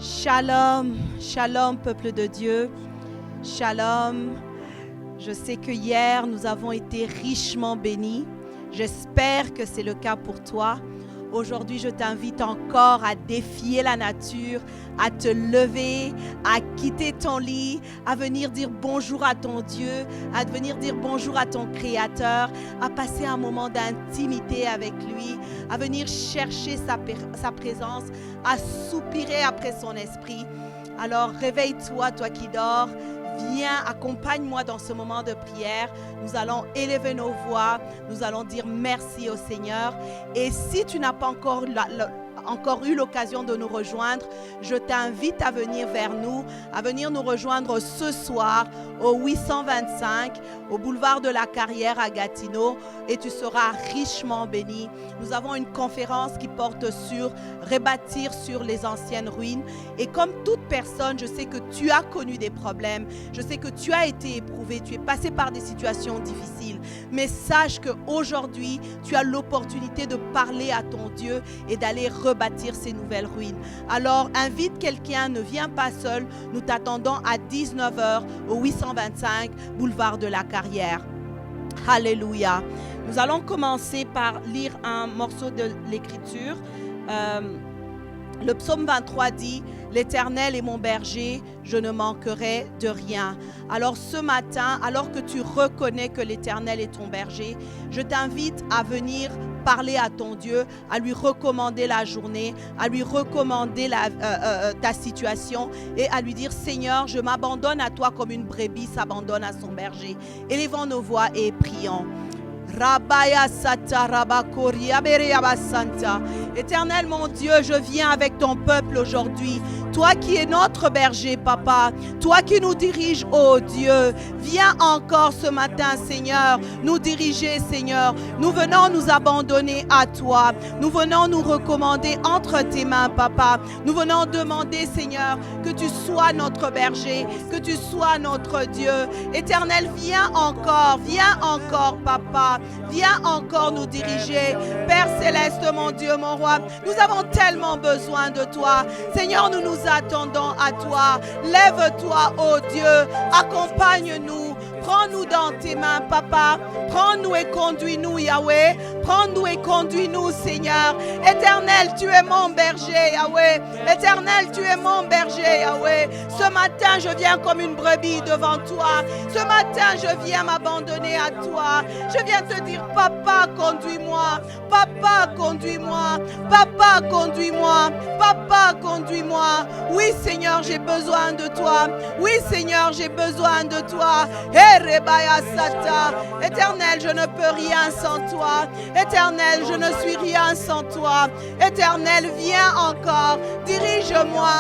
Shalom, shalom peuple de Dieu, shalom. Je sais que hier nous avons été richement bénis. J'espère que c'est le cas pour toi. Aujourd'hui, je t'invite encore à défier la nature, à te lever, à quitter ton lit, à venir dire bonjour à ton Dieu, à venir dire bonjour à ton Créateur, à passer un moment d'intimité avec lui, à venir chercher sa présence, à soupirer après son esprit. Alors réveille-toi, toi qui dors. Viens, accompagne-moi dans ce moment de prière. Nous allons élever nos voix. Nous allons dire merci au Seigneur. Et si tu n'as pas encore eu l'occasion de nous rejoindre, je t'invite à venir vers nous, à venir nous rejoindre ce soir au 825, au boulevard de la Carrière à Gatineau, et tu seras richement béni. Nous avons une conférence qui porte sur rebâtir sur les anciennes ruines. Et comme toute personne, je sais que tu as connu des problèmes, je sais que tu as été éprouvé, tu es passé par des situations difficiles, mais sache qu'aujourd'hui, tu as l'opportunité de parler à ton Dieu et d'aller rebâtir ces nouvelles ruines. Alors, invite quelqu'un, ne viens pas seul. Nous t'attendons à 19h au 825 boulevard de la Carrière. Alléluia. Nous allons commencer par lire un morceau de l'Écriture. Le psaume 23 dit « L'Éternel est mon berger, je ne manquerai de rien ». Alors ce matin, alors que tu reconnais que l'Éternel est ton berger, je t'invite à venir parler à ton Dieu, à lui recommander la journée, à lui recommander ta situation et à lui dire « Seigneur, je m'abandonne à toi comme une brebis s'abandonne à son berger ». Élevons nos voix et prions. Rabaya Sata Rabakoria Bereaba Santa. Éternel mon Dieu, je viens avec ton peuple aujourd'hui. Toi qui es notre berger, Papa. Toi qui nous diriges, oh Dieu. Viens encore ce matin, Seigneur, nous diriger, Seigneur. Nous venons nous abandonner à toi. Nous venons nous recommander entre tes mains, Papa. Nous venons demander, Seigneur, que tu sois notre berger, que tu sois notre Dieu. Éternel, viens encore, Papa. Viens encore nous diriger. Père Céleste, mon Dieu, mon roi, nous avons tellement besoin de toi. Seigneur, nous nous attendons à toi. Lève-toi, ô Dieu. Accompagne-nous. Prends-nous dans tes mains, Papa. Prends-nous et conduis-nous, Yahweh. Prends-nous et conduis-nous, Seigneur. Éternel, tu es mon berger, Yahweh. Éternel, tu es mon berger, Yahweh. Ce matin, je viens comme une brebis devant toi. Ce matin, je viens m'abandonner à toi. Je viens te dire, Papa, conduis-moi. Papa, conduis-moi. Papa, conduis-moi. Papa, conduis-moi. Oui, Seigneur, j'ai besoin de toi. Oui, Seigneur, j'ai besoin de toi. Éternel, je ne peux rien sans toi. Éternel, je ne suis rien sans toi. Éternel, viens encore. Dirige-moi.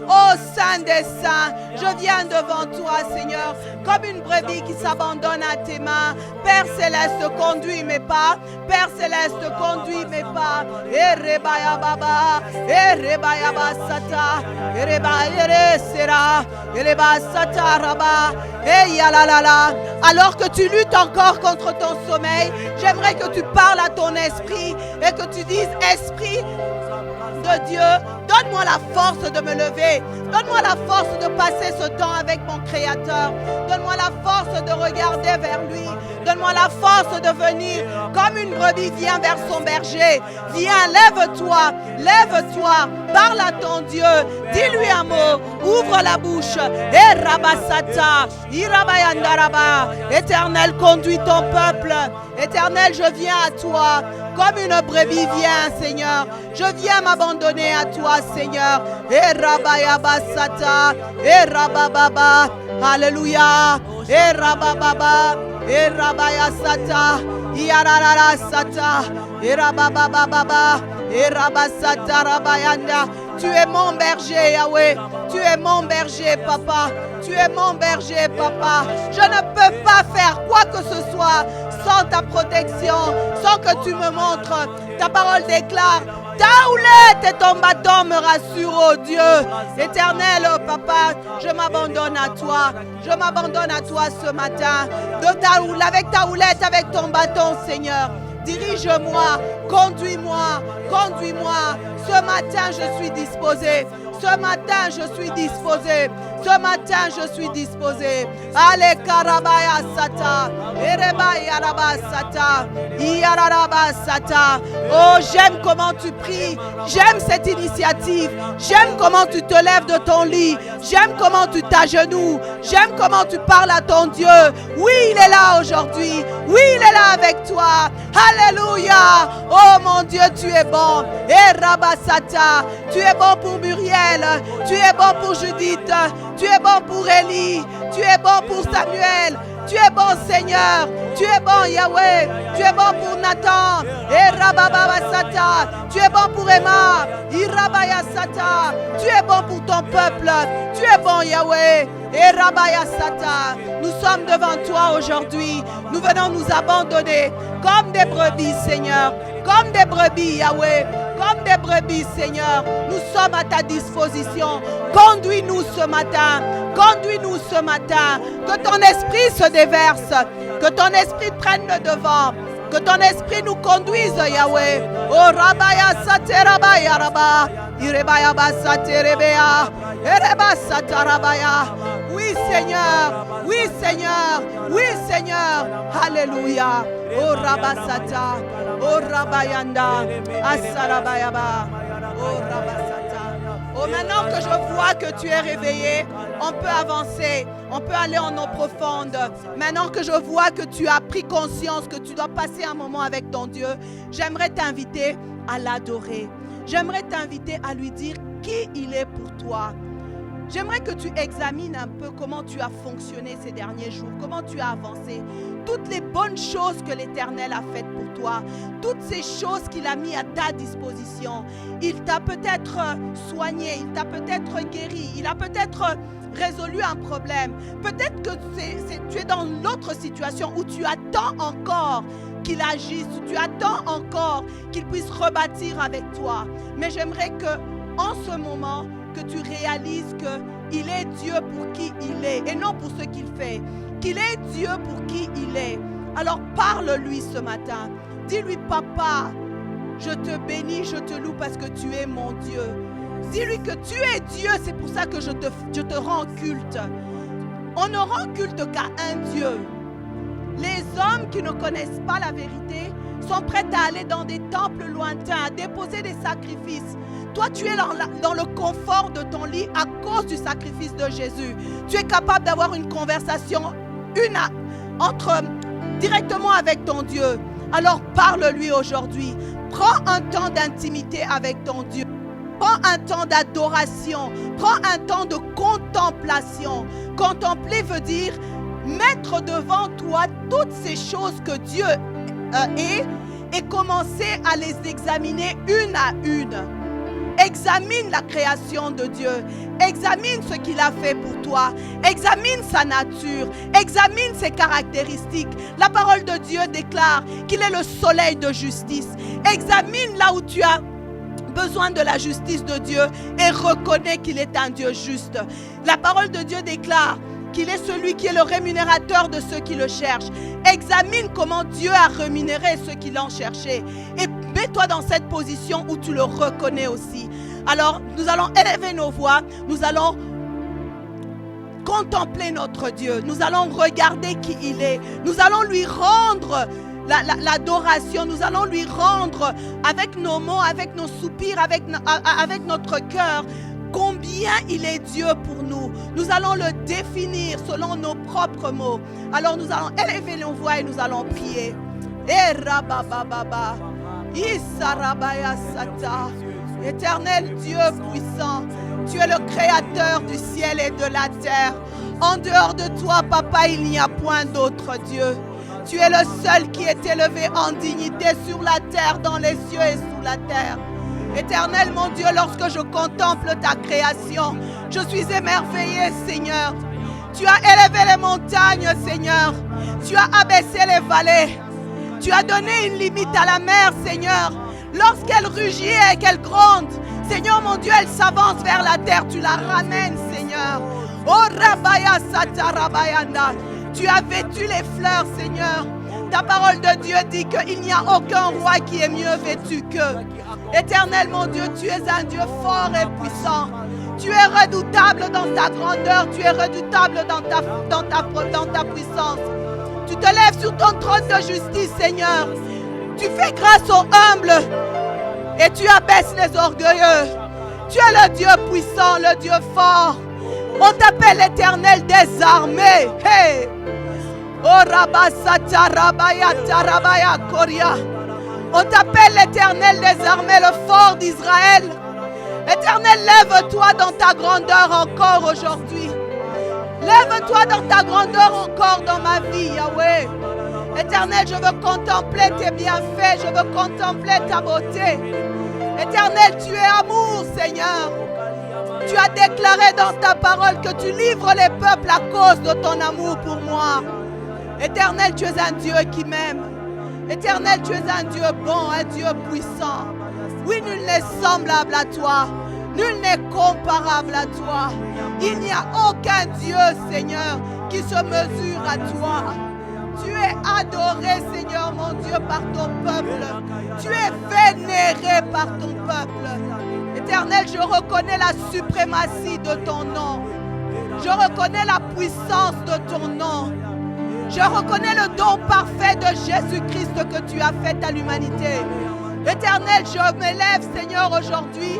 Ô Saint des Saints, je viens devant toi, Seigneur, comme une brebis qui s'abandonne à tes mains. Père Céleste, conduis mes pas. Père Céleste, conduis mes pas. Erebaya Baba, Erebaya Basata, Erebaya Sera, Erebaya Sata Raba, Eyalalala. Alors que tu luttes encore contre ton sommeil, j'aimerais que tu parles à ton esprit et que tu dises, Esprit de Dieu, donne-moi la force de me lever. Donne-moi la force de passer ce temps avec mon Créateur. Donne-moi la force de regarder vers lui. Donne-moi la force de venir comme une brebis vient vers son berger. Viens, lève-toi, lève-toi, parle à ton Dieu. Dis-lui un mot, ouvre la bouche. Et Rabasata, Irabayandaraba. Éternel, conduis ton peuple. Éternel, je viens à toi comme une brebis vient, Seigneur. Je viens m'abandonner à toi, Seigneur. Et Rabayabasata, et Rabababa. Alléluia. Et Rabababa. Et Rabayasata. Yararara Sata. Et Rabababa. Et Rabasata Rabayanda. Tu es mon berger, Yahweh. Tu es mon berger, Papa. Tu es mon berger, Papa. Je ne peux pas faire quoi que ce soit sans ta protection, sans que tu me montres. Ta parole déclare, ta houlette et ton bâton me rassurent, oh Dieu. Éternel, oh Papa, je m'abandonne à toi. Je m'abandonne à toi ce matin. Avec ta houlette, avec ton bâton, Seigneur. Dirige-moi, conduis-moi, conduis-moi. Ce matin, je suis disposé. Ce matin, je suis disposé. Ce matin, je suis disposé. Allez, Karabaya Sata. Erebaya Raba Sata. Iyararaba Sata. Oh, j'aime comment tu pries. J'aime cette initiative. J'aime comment tu te lèves de ton lit. J'aime comment tu t'agenouilles. J'aime comment tu parles à ton Dieu. Oui, il est là aujourd'hui. Oui, il est là avec toi. Alléluia. Oh mon Dieu, tu es bon. Et Rabasata, tu es bon pour Muriel. Tu es bon pour Judith. Tu es bon pour Élie. Tu es bon pour Samuel. Tu es bon, Seigneur. Tu es bon, Yahweh. Tu es bon pour Nathan. Et Rababasata. Tu es bon pour Emma. Irabayasata. Tu es bon pour ton peuple. Tu es bon, Yahweh. Et Rabayasata. Nous sommes devant toi aujourd'hui. Nous venons nous abandonner comme des brebis, Seigneur. Comme des brebis, Yahweh. Comme des brebis, Seigneur. Nous sommes à ta disposition. Conduis-nous ce matin. Conduis-nous ce matin. Que ton esprit se déverse. Que ton esprit prenne le devant. Que ton esprit nous conduise, Yahweh. Oh, Rabaya Saterabaya Rabba. Irebaya Basaterebea. Ereba Satarabaya. Oui, Seigneur. Oui, Seigneur. Oui, Seigneur. Alléluia. Oh, Rabasata. Oh, Rabayanda. Asarabayaba. Oh, Rabasata. Oh, maintenant que je vois que tu es réveillé, on peut avancer, on peut aller en eau profonde. Maintenant que je vois que tu as pris conscience que tu dois passer un moment avec ton Dieu, j'aimerais t'inviter à l'adorer. J'aimerais t'inviter à lui dire qui il est pour toi. J'aimerais que tu examines un peu comment tu as fonctionné ces derniers jours, comment tu as avancé. Toutes les bonnes choses que l'Éternel a faites pour toi, toutes ces choses qu'il a mis à ta disposition. Il t'a peut-être soigné, il t'a peut-être guéri, il a peut-être résolu un problème. Peut-être que tu es dans l'autre situation où tu attends encore qu'il agisse, où tu attends encore qu'il puisse rebâtir avec toi. Mais j'aimerais que, en ce moment, que tu réalises qu'il est Dieu pour qui il est et non pour ce qu'il fait. Qu'il est Dieu pour qui il est. Alors parle-lui ce matin. Dis-lui, Papa, je te bénis, je te loue parce que tu es mon Dieu. Dis-lui que tu es Dieu, c'est pour ça que je te rends culte. On ne rend culte qu'à un Dieu. Les hommes qui ne connaissent pas la vérité sont prêts à aller dans des temples lointains, à déposer des sacrifices. Toi, tu es dans le confort de ton lit à cause du sacrifice de Jésus. Tu es capable d'avoir une conversation directement avec ton Dieu. Alors parle-lui aujourd'hui. Prends un temps d'intimité avec ton Dieu. Prends un temps d'adoration. Prends un temps de contemplation. Contempler veut dire mettre devant toi toutes ces choses que Dieu est et commencer à les examiner une à une. Examine la création de Dieu. Examine ce qu'il a fait pour toi. Examine sa nature. Examine ses caractéristiques. La parole de Dieu déclare qu'il est le soleil de justice. Examine là où tu as besoin de la justice de Dieu et reconnais qu'il est un Dieu juste. La parole de Dieu déclare qu'il est celui qui est le rémunérateur de ceux qui le cherchent. Examine comment Dieu a rémunéré ceux qui l'ont cherché. Et mets-toi dans cette position où tu le reconnais aussi. Alors, nous allons élever nos voix. Nous allons contempler notre Dieu. Nous allons regarder qui il est. Nous allons lui rendre l'adoration. Nous allons lui rendre avec nos mots, avec nos soupirs, avec notre cœur, combien il est Dieu pour nous. Nous allons le définir selon nos propres mots. Alors nous allons élever nos voix et nous allons prier. Éternel Dieu puissant, tu es le créateur du ciel et de la terre. En dehors de toi, Papa, il n'y a point d'autre Dieu. Tu es le seul qui est élevé en dignité sur la terre, dans les cieux et sous la terre. Éternel mon Dieu, lorsque je contemple ta création, je suis émerveillé, Seigneur. Tu as élevé les montagnes, Seigneur. Tu as abaissé les vallées. Tu as donné une limite à la mer, Seigneur. Lorsqu'elle rugit et qu'elle gronde, Seigneur mon Dieu, elle s'avance vers la terre. Tu la ramènes, Seigneur. Oh Rabaya Satarabayanda. Tu as vêtu les fleurs, Seigneur. Ta parole de Dieu dit qu'il n'y a aucun roi qui est mieux vêtu qu'eux. Éternel mon Dieu, tu es un Dieu fort et puissant. Tu es redoutable dans ta grandeur. Tu es redoutable dans ta puissance. Tu te lèves sur ton trône de justice, Seigneur. Tu fais grâce aux humbles et tu abaisses les orgueilleux. Tu es le Dieu puissant, le Dieu fort. On t'appelle l'Éternel des armées. Hey! Oh Rabasata Rabaya Tarabaya Koria. On t'appelle l'Éternel des armées, le fort d'Israël. Éternel, lève-toi dans ta grandeur encore aujourd'hui. Lève-toi dans ta grandeur encore dans ma vie, Yahweh. Éternel, je veux contempler tes bienfaits, je veux contempler ta beauté. Éternel, tu es amour, Seigneur. Tu as déclaré dans ta parole que tu livres les peuples à cause de ton amour pour moi. Éternel, tu es un Dieu qui m'aime. Éternel, tu es un Dieu bon, un Dieu puissant. Oui, nul n'est semblable à toi. Nul n'est comparable à toi. Il n'y a aucun Dieu, Seigneur, qui se mesure à toi. Tu es adoré, Seigneur, mon Dieu, par ton peuple. Tu es vénéré par ton peuple. Éternel, je reconnais la suprématie de ton nom. Je reconnais la puissance de ton nom. Je reconnais le don parfait de Jésus-Christ que tu as fait à l'humanité. Éternel, je m'élève, Seigneur, aujourd'hui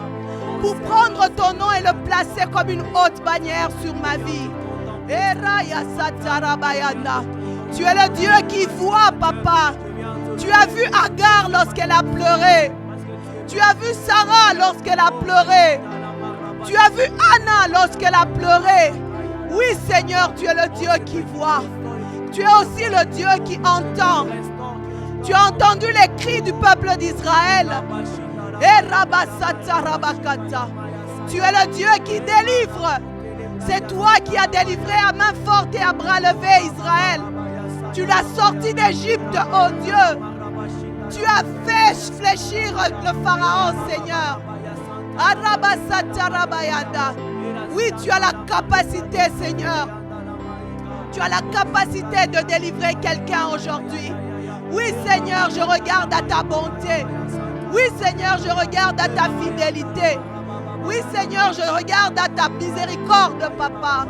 pour prendre ton nom et le placer comme une haute bannière sur ma vie. Tu es le Dieu qui voit, Papa. Tu as vu Agar lorsqu'elle a pleuré. Tu as vu Sarah lorsqu'elle a pleuré. Tu as vu Anna lorsqu'elle a pleuré. Oui, Seigneur, tu es le Dieu qui voit. Tu es aussi le Dieu qui entend. Tu as entendu les cris du peuple d'Israël. Tu es le Dieu qui délivre. C'est toi qui as délivré à main forte et à bras levés Israël. Tu l'as sorti d'Égypte, oh Dieu. Tu as fait fléchir le Pharaon, Seigneur. Oui, tu as la capacité, Seigneur. Tu as la capacité de délivrer quelqu'un aujourd'hui. Oui, Seigneur, je regarde à ta bonté. Oui, Seigneur, je regarde à ta fidélité. Oui, Seigneur, je regarde à ta miséricorde, Papa.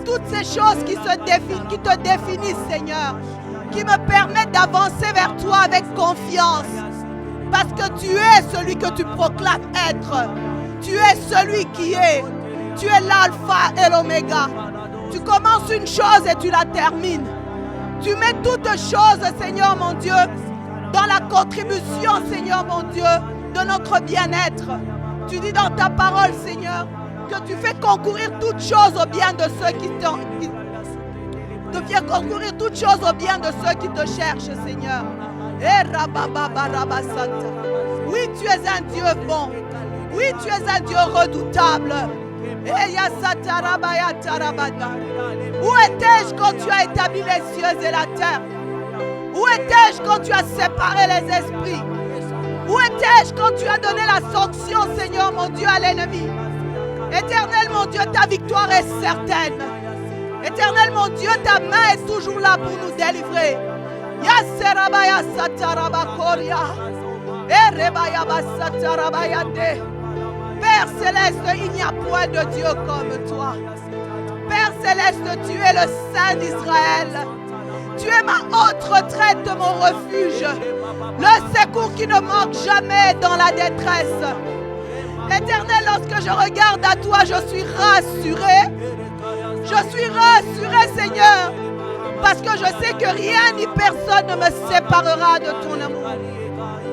Toutes ces choses qui te définissent, Seigneur, qui me permettent d'avancer vers toi avec confiance. Parce que tu es celui que tu proclames être. Tu es celui qui est. Tu es l'alpha et l'oméga. Tu commences une chose et tu la termines. Tu mets toutes choses, Seigneur mon Dieu, dans la contribution, Seigneur mon Dieu, de notre bien-être. Tu dis dans ta parole, Seigneur, que tu fais concourir toutes choses au bien de ceux qui fais concourir toutes choses au bien de ceux qui te cherchent, Seigneur. Oui, tu es un Dieu bon. Oui, tu es un Dieu redoutable. Où étais-je quand tu as établi les cieux et la terre? Où étais-je quand tu as séparé les esprits? Où étais-je quand tu as donné la sanction, Seigneur mon Dieu, à l'ennemi? Éternel mon Dieu, ta victoire est certaine. Éternel mon Dieu, ta main est toujours là pour nous délivrer. Père Céleste, il n'y a point de Dieu comme toi. Père Céleste, tu es le Saint d'Israël. Tu es ma haute retraite, mon refuge. Le secours qui ne manque jamais dans la détresse. Éternel, lorsque je regarde à toi, je suis rassuré. Je suis rassuré, Seigneur. Parce que je sais que rien ni personne ne me séparera de ton amour.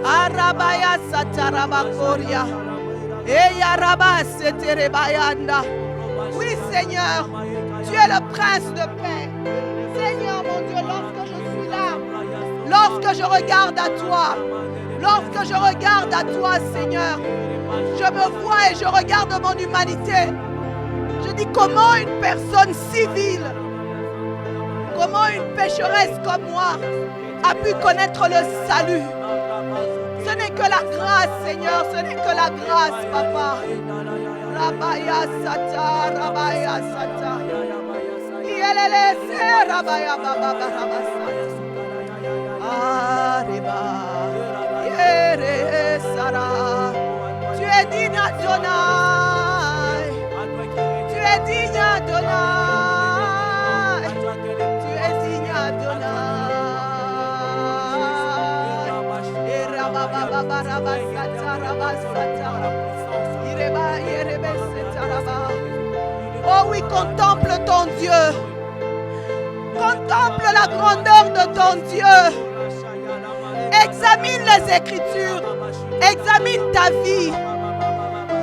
Arabaya satarabakoria. Oui, Seigneur, tu es le prince de paix. Seigneur, mon Dieu, lorsque je suis là, lorsque je regarde à toi, Seigneur, je me vois et je regarde mon humanité. Je dis comment une personne civile, comment une pécheresse comme moi a pu connaître le salut. Ce n'est que la grâce, Seigneur, ce n'est que la grâce, Papa. Rabaya Sata, Rabaya Sata. Yelele se Rabaya Baba Barabasa. Arriba. Yere Sara. Tu es digne, Adonai. Oh oui, contemple ton Dieu. Contemple la grandeur de ton Dieu. Examine les Écritures. Examine ta vie.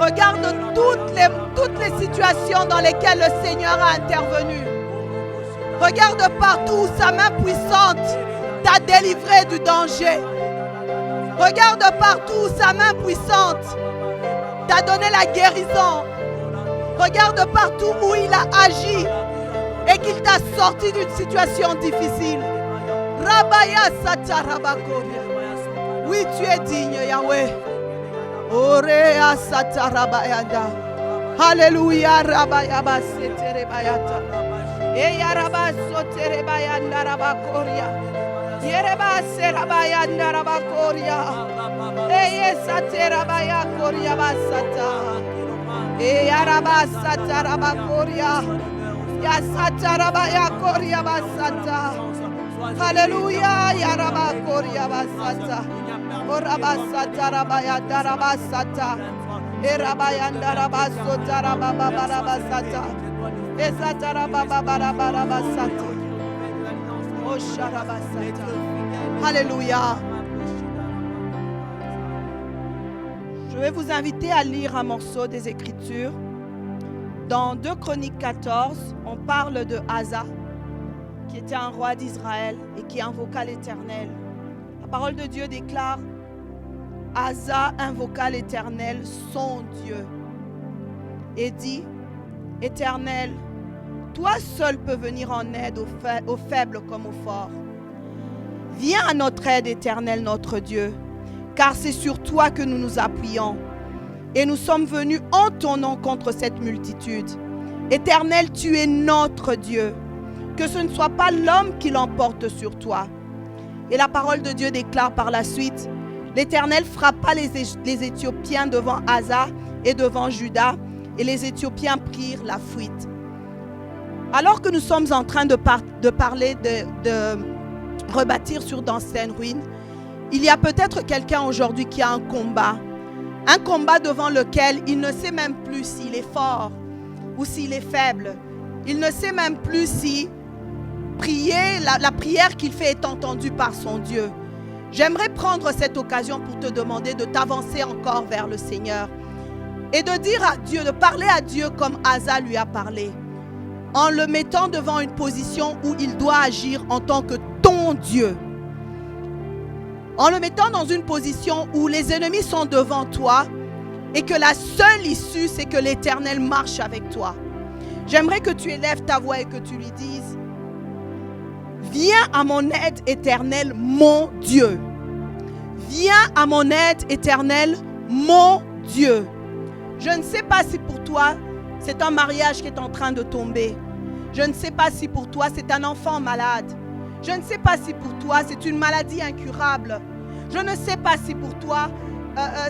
Regarde toutes les situations dans lesquelles le Seigneur a intervenu. Regarde partout où sa main puissante t'a délivré du danger. Regarde partout où sa main puissante t'a donné la guérison. Regarde partout où il a agi et qu'il t'a sorti d'une situation difficile. Rabaya Satarabakoria. Oui, tu es digne, Yahweh. Orea Satarabayanda. Alléluia, Rabayaba Seterebayata. Eya Rabasoterebayanda Rabakoria. Yereba Serabayanda Rabakoria. Eye Saterabaya Koria Basata. Eya Rabasatarabakoria. Ya Satarabaya Koria Basata. Alléluia, ya Rabakoria Basata. Orabasata Rabayanda Rabasata. Erabayanda Rabasota Rababarabasata. Ezata Rababarabasata. Oh Sharabasata. Alléluia. Je vais vous inviter à lire un morceau des Écritures. Dans 2 Chroniques 14, on parle de Asa, qui était un roi d'Israël et qui invoqua l'Éternel. La parole de Dieu déclare: Asa invoqua l'Éternel, son Dieu, et dit: Éternel, toi seul peux venir en aide aux faibles comme aux forts. Viens à notre aide, Éternel, notre Dieu, car c'est sur toi que nous nous appuyons. Et nous sommes venus en ton nom contre cette multitude. Éternel, tu es notre Dieu. Que ce ne soit pas l'homme qui l'emporte sur toi. Et la parole de Dieu déclare par la suite: l'Éternel frappa les Éthiopiens devant Asa et devant Juda, et les Éthiopiens prirent la fuite. Alors que nous sommes en train de parler de rebâtir sur d'anciennes ruines, il y a peut-être quelqu'un aujourd'hui qui a un combat devant lequel il ne sait même plus s'il est fort ou s'il est faible. Il ne sait même plus si prier, la prière qu'il fait est entendue par son Dieu. J'aimerais prendre cette occasion pour te demander de t'avancer encore vers le Seigneur et de dire à Dieu, de parler à Dieu comme Asa lui a parlé, en le mettant devant une position où il doit agir en tant que ton Dieu. En le mettant dans une position où les ennemis sont devant toi et que la seule issue, c'est que l'Éternel marche avec toi. J'aimerais que tu élèves ta voix et que tu lui dises: viens à mon aide, Éternel, mon Dieu. Viens à mon aide, Éternel, mon Dieu. Je ne sais pas si pour toi, c'est un mariage qui est en train de tomber. Je ne sais pas si pour toi, c'est un enfant malade. Je ne sais pas si pour toi, c'est une maladie incurable. Je ne sais pas si pour toi,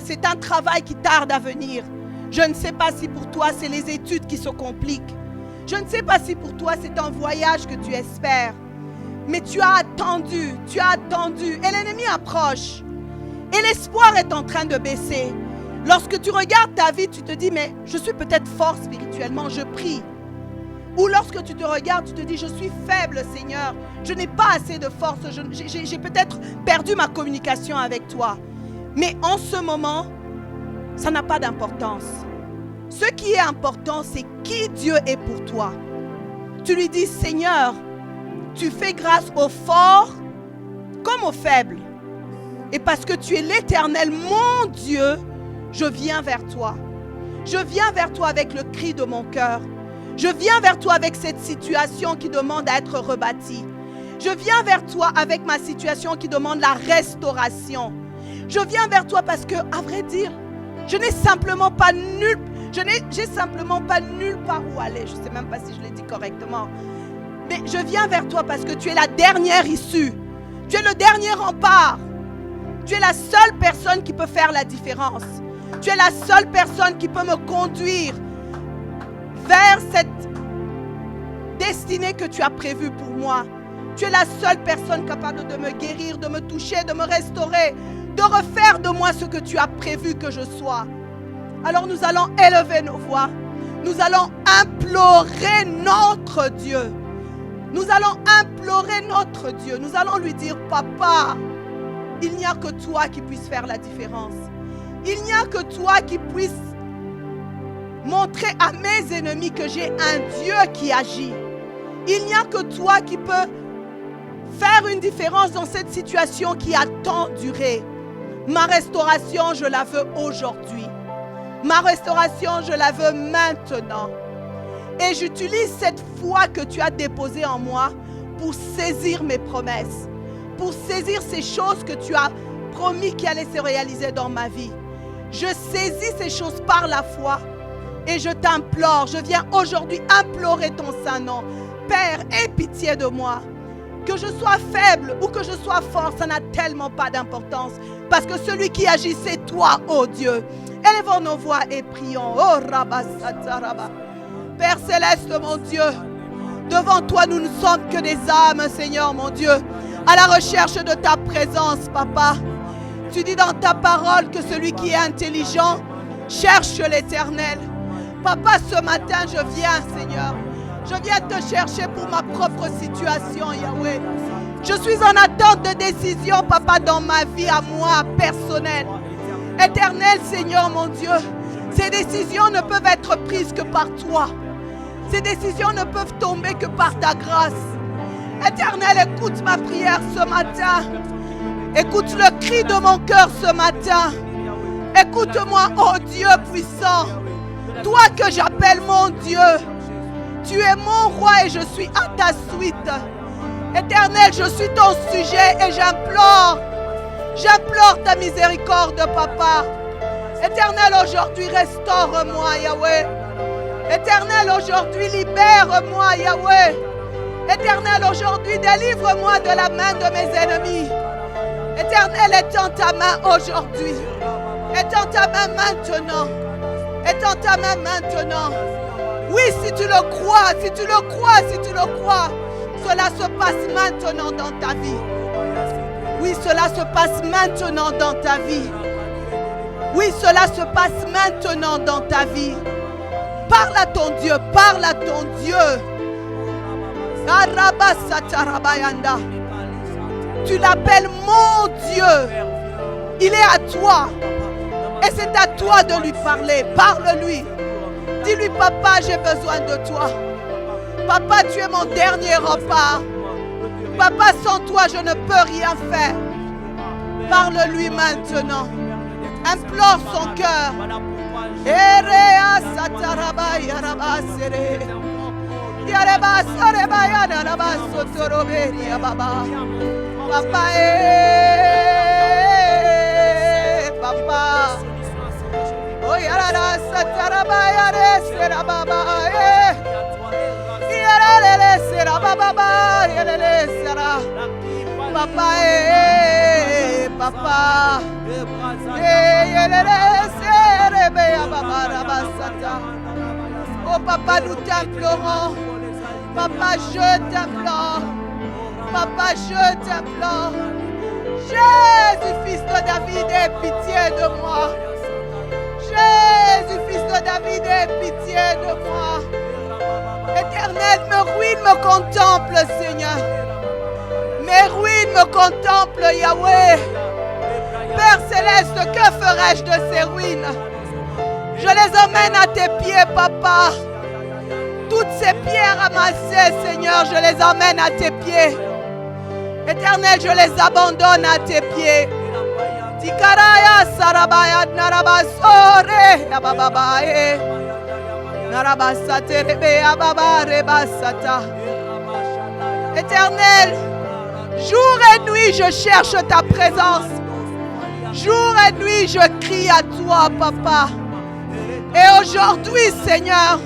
c'est un travail qui tarde à venir. Je ne sais pas si pour toi, c'est les études qui se compliquent. Je ne sais pas si pour toi, c'est un voyage que tu espères. Mais tu as attendu, et l'ennemi approche. Et l'espoir est en train de baisser. Lorsque tu regardes ta vie, tu te dis, mais je suis peut-être fort spirituellement, je prie. Ou lorsque tu te regardes, tu te dis, je suis faible, Seigneur. Je n'ai pas assez de force. J'ai peut-être perdu ma communication avec toi. Mais en ce moment, ça n'a pas d'importance. Ce qui est important, c'est qui Dieu est pour toi. Tu lui dis, Seigneur, tu fais grâce aux forts comme aux faibles. Et parce que tu es l'Éternel, mon Dieu, je viens vers toi. Je viens vers toi avec le cri de mon cœur. Je viens vers toi avec cette situation qui demande à être rebâtie. Je viens vers toi avec ma situation qui demande la restauration. Je viens vers toi parce que, à vrai dire, j'ai simplement pas nulle part où aller. Je ne sais même pas si je l'ai dit correctement. Mais je viens vers toi parce que tu es la dernière issue. Tu es le dernier rempart. Tu es la seule personne qui peut faire la différence. Tu es la seule personne qui peut me conduire vers cette destinée que tu as prévue pour moi. Tu es la seule personne capable de me guérir, de me toucher, de me restaurer. de refaire de moi ce que tu as prévu que je sois. Alors nous allons élever nos voix. Nous allons implorer notre Dieu. Nous allons implorer notre Dieu. Nous allons lui dire, Papa, il n'y a que toi qui puisse faire la différence. Il n'y a que toi qui puisse montrer à mes ennemis que j'ai un Dieu qui agit. Il n'y a que toi qui peux faire une différence dans cette situation qui a tant duré. Ma restauration, je la veux aujourd'hui. Ma restauration, je la veux maintenant. Et j'utilise cette foi que tu as déposée en moi pour saisir mes promesses, pour saisir ces choses que tu as promis qui allaient se réaliser dans ma vie. Je saisis ces choses par la foi et je t'implore, je viens aujourd'hui implorer ton saint nom. Père, aie pitié de moi. Que je sois faible ou que je sois fort, ça n'a tellement pas d'importance. Parce que celui qui agit, c'est toi, oh Dieu. Élevons nos voix et prions. Oh Rabba. Père céleste, mon Dieu, devant toi, nous ne sommes que des âmes, Seigneur, mon Dieu, à la recherche de ta présence, Papa. Tu dis dans ta parole que celui qui est intelligent cherche l'Éternel. Papa, ce matin, je viens, Seigneur. Je viens te chercher pour ma propre situation, Yahweh. Je suis en attente de décision, Papa, dans ma vie à moi, personnelle. Éternel Seigneur, mon Dieu, ces décisions ne peuvent être prises que par toi. Ces décisions ne peuvent tomber que par ta grâce. Éternel, écoute ma prière ce matin. Écoute le cri de mon cœur ce matin. Écoute-moi, oh Dieu puissant. Toi que j'appelle mon Dieu. Tu es mon roi et je suis à ta suite. Éternel, je suis ton sujet et j'implore ta miséricorde, Papa. Éternel, aujourd'hui, restaure-moi, Yahweh. Éternel, aujourd'hui, libère-moi, Yahweh. Éternel, aujourd'hui, délivre-moi de la main de mes ennemis. Éternel, étends ta main aujourd'hui. Étends ta main maintenant. Étends ta main maintenant. Oui, si tu le crois, si tu le crois, si tu le crois, cela se passe maintenant dans ta vie. Oui, cela se passe maintenant dans ta vie. Oui, cela se passe maintenant dans ta vie. Parle à ton Dieu, parle à ton Dieu. Tu l'appelles mon Dieu. Il est à toi. Et c'est à toi de lui parler. Parle-lui. Dis-lui, Papa, j'ai besoin de toi. Papa, tu es mon dernier rempart. Papa, sans toi, je ne peux rien faire. Parle-lui maintenant. Implore son cœur. Papa, Papa. Oh, yarara satarabaya resera baba yarare sera baba yarare sera papa papa yarare sera be baba rabasata. Oh papa, nous t'implorons. Papa, je t'implore. Papa, je t'implore. Jésus, fils de David, aie pitié de moi. Jésus, fils de David, aie pitié de moi. Éternel, mes ruines me contemplent, Seigneur. Mes ruines me contemplent, Yahweh. Père céleste, que ferais-je de ces ruines? Je les emmène à tes pieds, Papa. Toutes ces pierres ramassées, Seigneur, je les emmène à tes pieds. Éternel, je les abandonne à tes pieds. Tikaraya sarabaya narabasore abababae narabasate rebe ababa rebasata. Éternel, jour et nuit je cherche ta présence. Jour et nuit je crie à toi, Papa. Et aujourd'hui, Seigneur,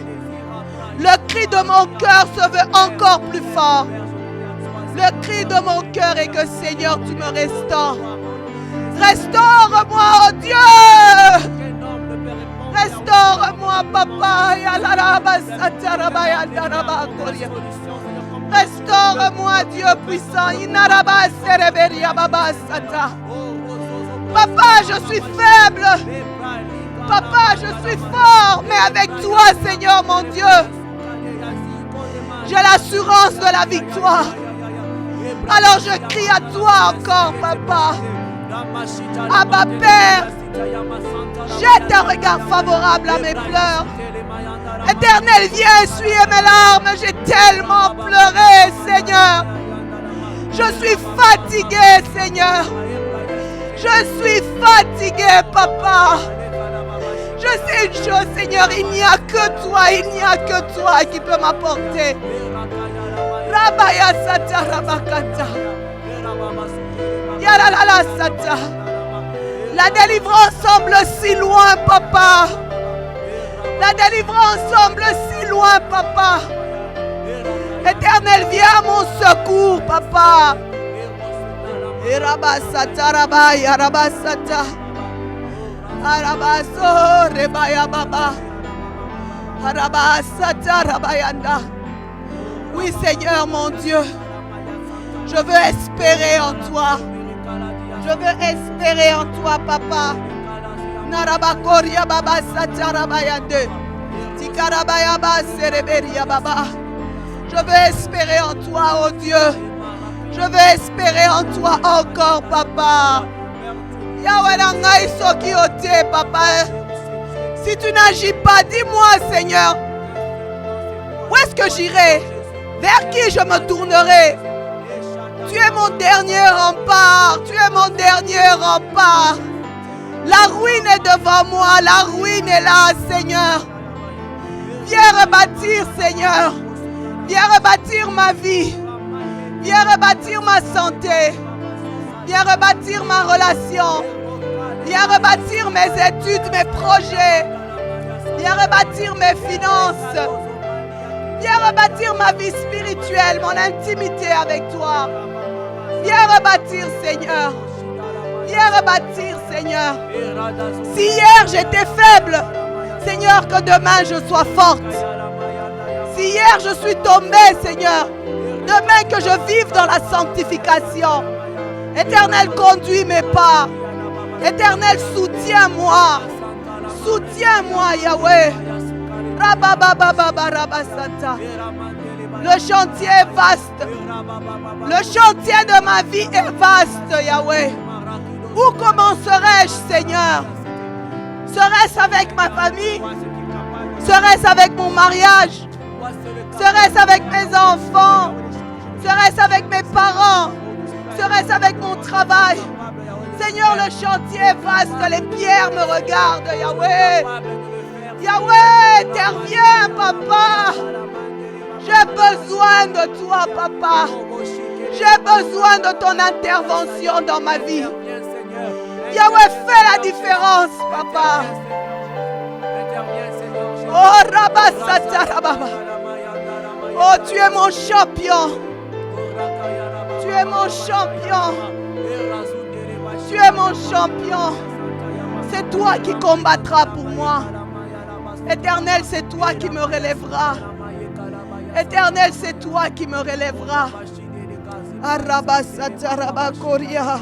le cri de mon cœur se veut encore plus fort. Le cri de mon cœur est que, Seigneur, tu me restaures. Restaure-moi, oh Dieu. Restaure-moi, Papa. Restaure-moi, Dieu puissant. Papa, je suis faible. Papa, je suis fort. Mais avec toi, Seigneur mon Dieu, j'ai l'assurance de la victoire. Alors je crie à toi encore, Papa. Abba Père, jette un regard favorable à mes pleurs. Éternel, viens essuyer mes larmes. J'ai tellement pleuré, Seigneur. Je suis fatigué, Seigneur. Je suis fatigué, Papa. Je sais une chose, Seigneur, il n'y a que toi qui peut m'apporter. Rabaya Sata Rabakata. Yaralala Sata. La délivrance semble si loin, Papa. La délivrance semble si loin, Papa. Éternel, viens à mon secours, Papa. Rabasata Rabaya Rabasata. Arabaso Rebaya Baba. Arabasata Rabayanda. Oui, Seigneur mon Dieu, je veux espérer en toi. Je veux espérer en toi, Papa. Narabakoria Baba Satarabayande. Tikarabaya Sereberia Baba. Je veux espérer en toi, oh Dieu. Je veux espérer en toi encore, Papa. Yahweh Nangai Sokiote, Papa. Si tu n'agis pas, dis-moi, Seigneur, où est-ce que j'irai? Vers qui je me tournerai? Tu es mon dernier rempart. Tu es mon dernier rempart. La ruine est devant moi. La ruine est là, Seigneur. Viens rebâtir, Seigneur. Viens rebâtir ma vie. Viens rebâtir ma santé. Viens rebâtir ma relation. Viens rebâtir mes études, mes projets. Viens rebâtir mes finances. Viens rebâtir ma vie spirituelle, mon intimité avec toi. Viens rebâtir, Seigneur. Viens rebâtir, Seigneur. Si hier j'étais faible, Seigneur, que demain je sois forte. Si hier je suis tombée, Seigneur, demain que je vive dans la sanctification. Éternel, conduis mes pas. Éternel, soutiens-moi. Soutiens-moi, Yahweh. Le chantier est vaste. Le chantier de ma vie est vaste, Yahweh. Où commencerai-je, Seigneur? Serait-ce avec ma famille? Serait-ce avec mon mariage? Serait-ce avec mes enfants? Serait-ce avec mes parents? Serait-ce avec mon travail? Seigneur, le chantier est vaste. Les pierres me regardent, Yahweh. Yahweh, interviens, Papa. J'ai besoin de toi, Papa. J'ai besoin de ton intervention dans ma vie. Yahweh, fais la différence, Papa. Oh, Rabasata Rababa. Oh, tu es mon champion. Tu es mon champion. Tu es mon champion. C'est toi qui combattras pour moi. Éternel, c'est toi qui me relèveras. Éternel, c'est toi qui me relèveras. Arabasata Rabakoria.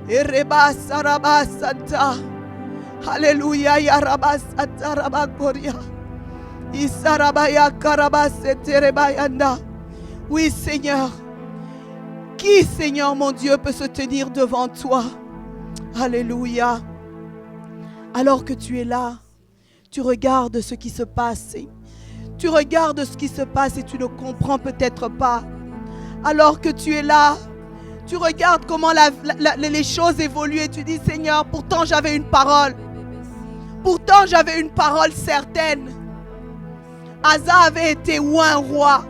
Erebasa Rabasanta. Alléluia, Yarabasata Rabakoria. Isarabaya Karabasete Rebayanda. Oui, Seigneur. Qui, Seigneur mon Dieu, peut se tenir devant toi? Alléluia. Alors que tu es là, tu regardes ce qui se passe. Tu regardes ce qui se passe et tu ne comprends peut-être pas. Alors que tu es là, tu regardes comment les choses évoluent et tu dis, Seigneur, pourtant j'avais une parole. Pourtant j'avais une parole certaine. Asa avait été un roi.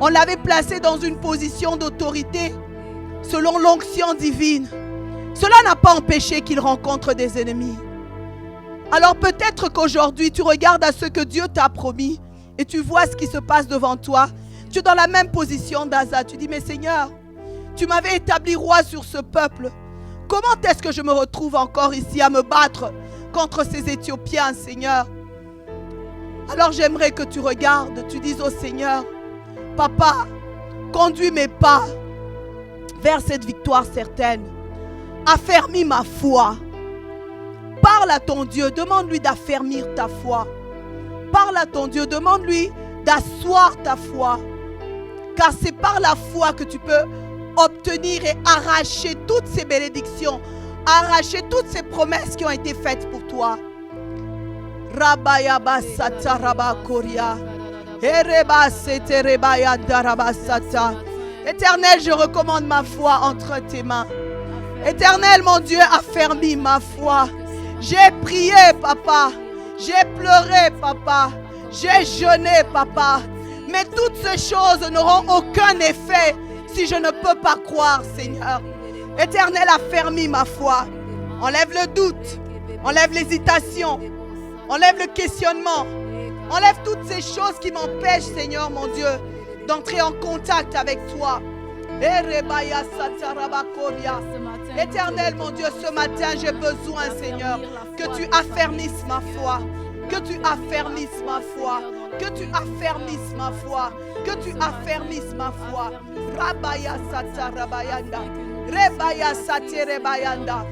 On l'avait placé dans une position d'autorité selon l'onction divine. Cela n'a pas empêché qu'il rencontre des ennemis. Alors peut-être qu'aujourd'hui, tu regardes à ce que Dieu t'a promis et tu vois ce qui se passe devant toi. Tu es dans la même position d'Asa. Tu dis, mais Seigneur, tu m'avais établi roi sur ce peuple. Comment est-ce que je me retrouve encore ici à me battre contre ces Éthiopiens, Seigneur? Alors j'aimerais que tu regardes, tu dises au Seigneur, Papa, conduis mes pas vers cette victoire certaine. affermis ma foi. Parle à ton Dieu, demande-lui d'affermir ta foi. Parle à ton Dieu, demande-lui d'asseoir ta foi. Car c'est par la foi que tu peux obtenir et arracher toutes ces bénédictions, arracher toutes ces promesses qui ont été faites pour toi. Rabayaba sata rabakoria. Ereba sete rebaya darabasata. Éternel, je recommande ma foi entre tes mains. Éternel, mon Dieu, affermis ma foi. J'ai prié, papa. J'ai pleuré, papa. J'ai jeûné, papa. Mais toutes ces choses n'auront aucun effet si je ne peux pas croire, Seigneur. Éternel, affermis ma foi. Enlève le doute. Enlève l'hésitation. Enlève le questionnement. Enlève toutes ces choses qui m'empêchent, Seigneur, mon Dieu, d'entrer en contact avec toi. Éternel, mon Dieu, ce matin, j'ai besoin, Seigneur, que tu affermisses ma foi. Que tu affermisses ma foi. Que tu affermisses ma foi. Que tu affermisses ma foi. Rabaya sata rabayanda. Rebaya sate rebayanda.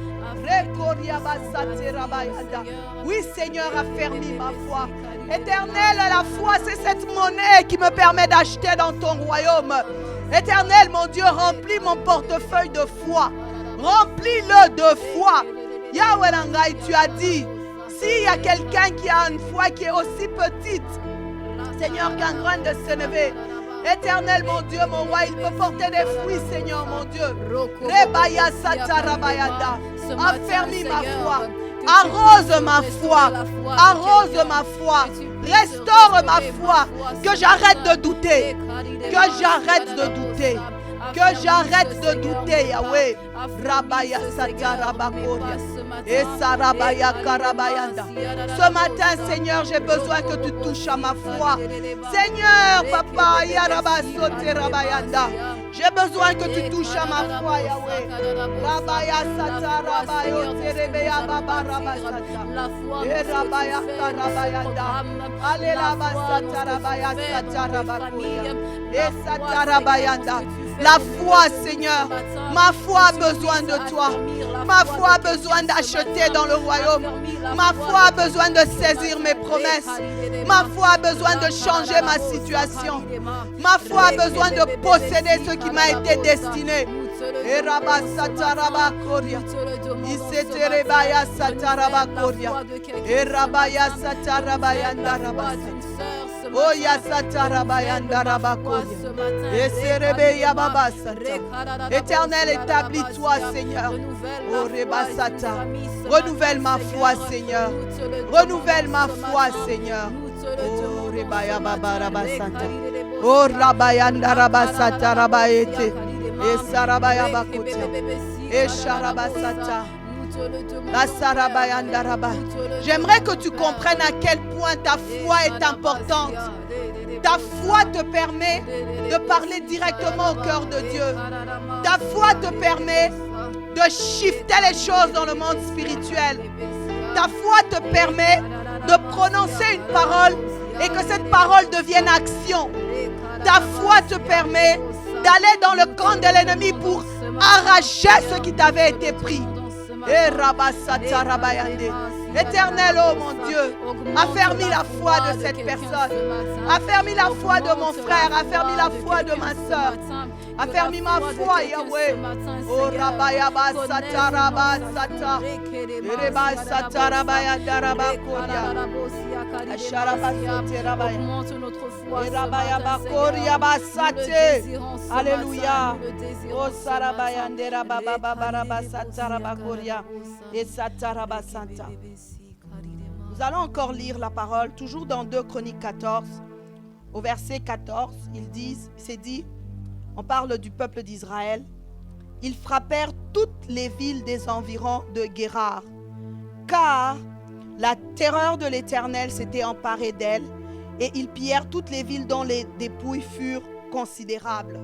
Oui, Seigneur, affermis ma foi. Éternel, la foi, c'est cette monnaie qui me permet d'acheter dans ton royaume. Éternel, mon Dieu, remplis mon portefeuille de foi. Remplis-le de foi. Yahweh Nangai, tu as dit, s'il y a quelqu'un qui a une foi qui est aussi petite, Seigneur, qu'un grain de sénévé, Éternel, mon Dieu, mon roi, il peut porter des fruits, Seigneur, mon Dieu. Rebaya sata rabayada. Affermis ma foi. Arrose ma foi. Arrose ma foi. Restaure ma foi. Que j'arrête de douter. Que j'arrête de douter. Que j'arrête de douter, Yahweh. Rabaya sata rabakoria. Et sarabaya karabayanda. Ce matin, Seigneur, j'ai besoin que tu touches à ma foi. Seigneur, papa, yarabasote rabayanda. J'ai besoin que tu touches à ma foi, Yahweh. Rabaya sata rabayo terebeya baba rabasata. Et rabaya karabayanda. Allez là-bas, sata rabaya sata rabakoria. Et sata rabayanda. La foi, Seigneur, ma foi a besoin de toi. Ma foi a besoin d'acheter dans le royaume. Ma foi a besoin de saisir mes promesses. Ma foi a besoin de changer ma situation. Ma foi a besoin de posséder ce qui m'a été destiné. Et Rabba Sataraba Koria. Iseterebaya Sataraba Koria. Et Rabaya Satarabayanda Rabasa. Oh Yasatarabayanda Rabakoria. Et Serebeya Babasata. Éternel, établis-toi, Seigneur. Oh Rebasata. Renouvelle ma foi, Seigneur. Renouvelle ma foi, Seigneur. Oh Rebaya Baba Rabasata. Oh Rabayanda Rabasata Rabaete. Et Sarabaya Bakotia. Et Sharabasata. J'aimerais que tu comprennes à quel point ta foi est importante. Ta foi te permet de parler directement au cœur de Dieu. Ta foi te permet de shifter les choses dans le monde spirituel. Ta foi te permet de prononcer une parole et que cette parole devienne action. Ta foi te permet d'aller dans le camp de l'ennemi pour arracher ce qui t'avait été pris. Éternel, oh mon Dieu, affermis la foi de cette personne. Affermis la foi de mon frère. Affermis la foi de ma soeur. Affermis ma foi, Yahweh. Oh Rabaya Basata Rabasata. Reba Sata Rabaya Darabakoria. Asharabasote Rabaya. Rabaya Bakoria Basate. Alléluia. Oh Sarabaya Ndera Baba Baba Sata Rabakoria. Et Sata Rabasanta. Nous allons encore lire la parole, toujours dans 2 Chroniques 14, au verset 14, c'est dit, on parle du peuple d'Israël. Ils frappèrent toutes les villes des environs de Guérar, car la terreur de l'Éternel s'était emparée d'elles, et ils pillèrent toutes les villes dont les dépouilles furent considérables.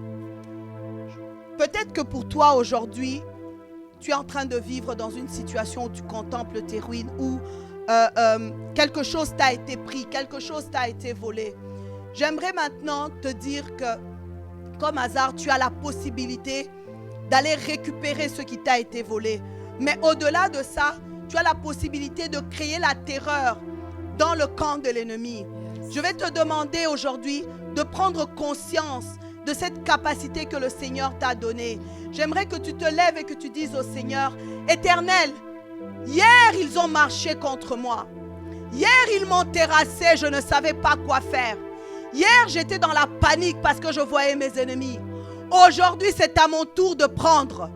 Peut-être que pour toi aujourd'hui, tu es en train de vivre dans une situation où tu contemples tes ruines, où quelque chose t'a été pris, quelque chose t'a été volé. J'aimerais maintenant te dire que, comme hasard, tu as la possibilité d'aller récupérer ce qui t'a été volé. Mais au-delà de ça, tu as la possibilité de créer la terreur dans le camp de l'ennemi. Je vais te demander aujourd'hui de prendre conscience de cette capacité que le Seigneur t'a donnée. J'aimerais que tu te lèves et que tu dises au Seigneur, Éternel, hier ils ont marché contre moi. Hier ils m'ont terrassé, je ne savais pas quoi faire. Hier j'étais dans la panique parce que je voyais mes ennemis. Aujourd'hui c'est à mon tour de prendre.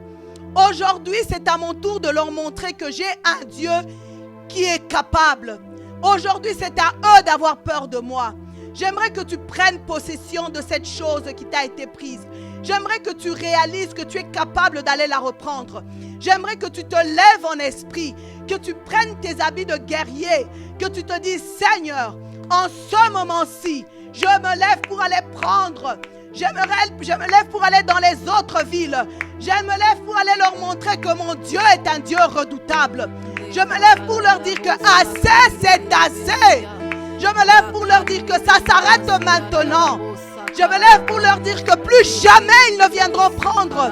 Aujourd'hui c'est à mon tour de leur montrer que j'ai un Dieu qui est capable. Aujourd'hui c'est à eux d'avoir peur de moi. J'aimerais que tu prennes possession de cette chose qui t'a été prise. J'aimerais que tu réalises que tu es capable d'aller la reprendre. J'aimerais que tu te lèves en esprit, que tu prennes tes habits de guerrier, que tu te dises, Seigneur, en ce moment-ci, je me lève pour aller prendre. Je me lève pour aller dans les autres villes. Je me lève pour aller leur montrer que mon Dieu est un Dieu redoutable. Je me lève pour leur dire que assez, c'est assez. Je me lève pour leur dire que ça s'arrête maintenant. Je me lève pour leur dire que plus jamais ils ne viendront prendre.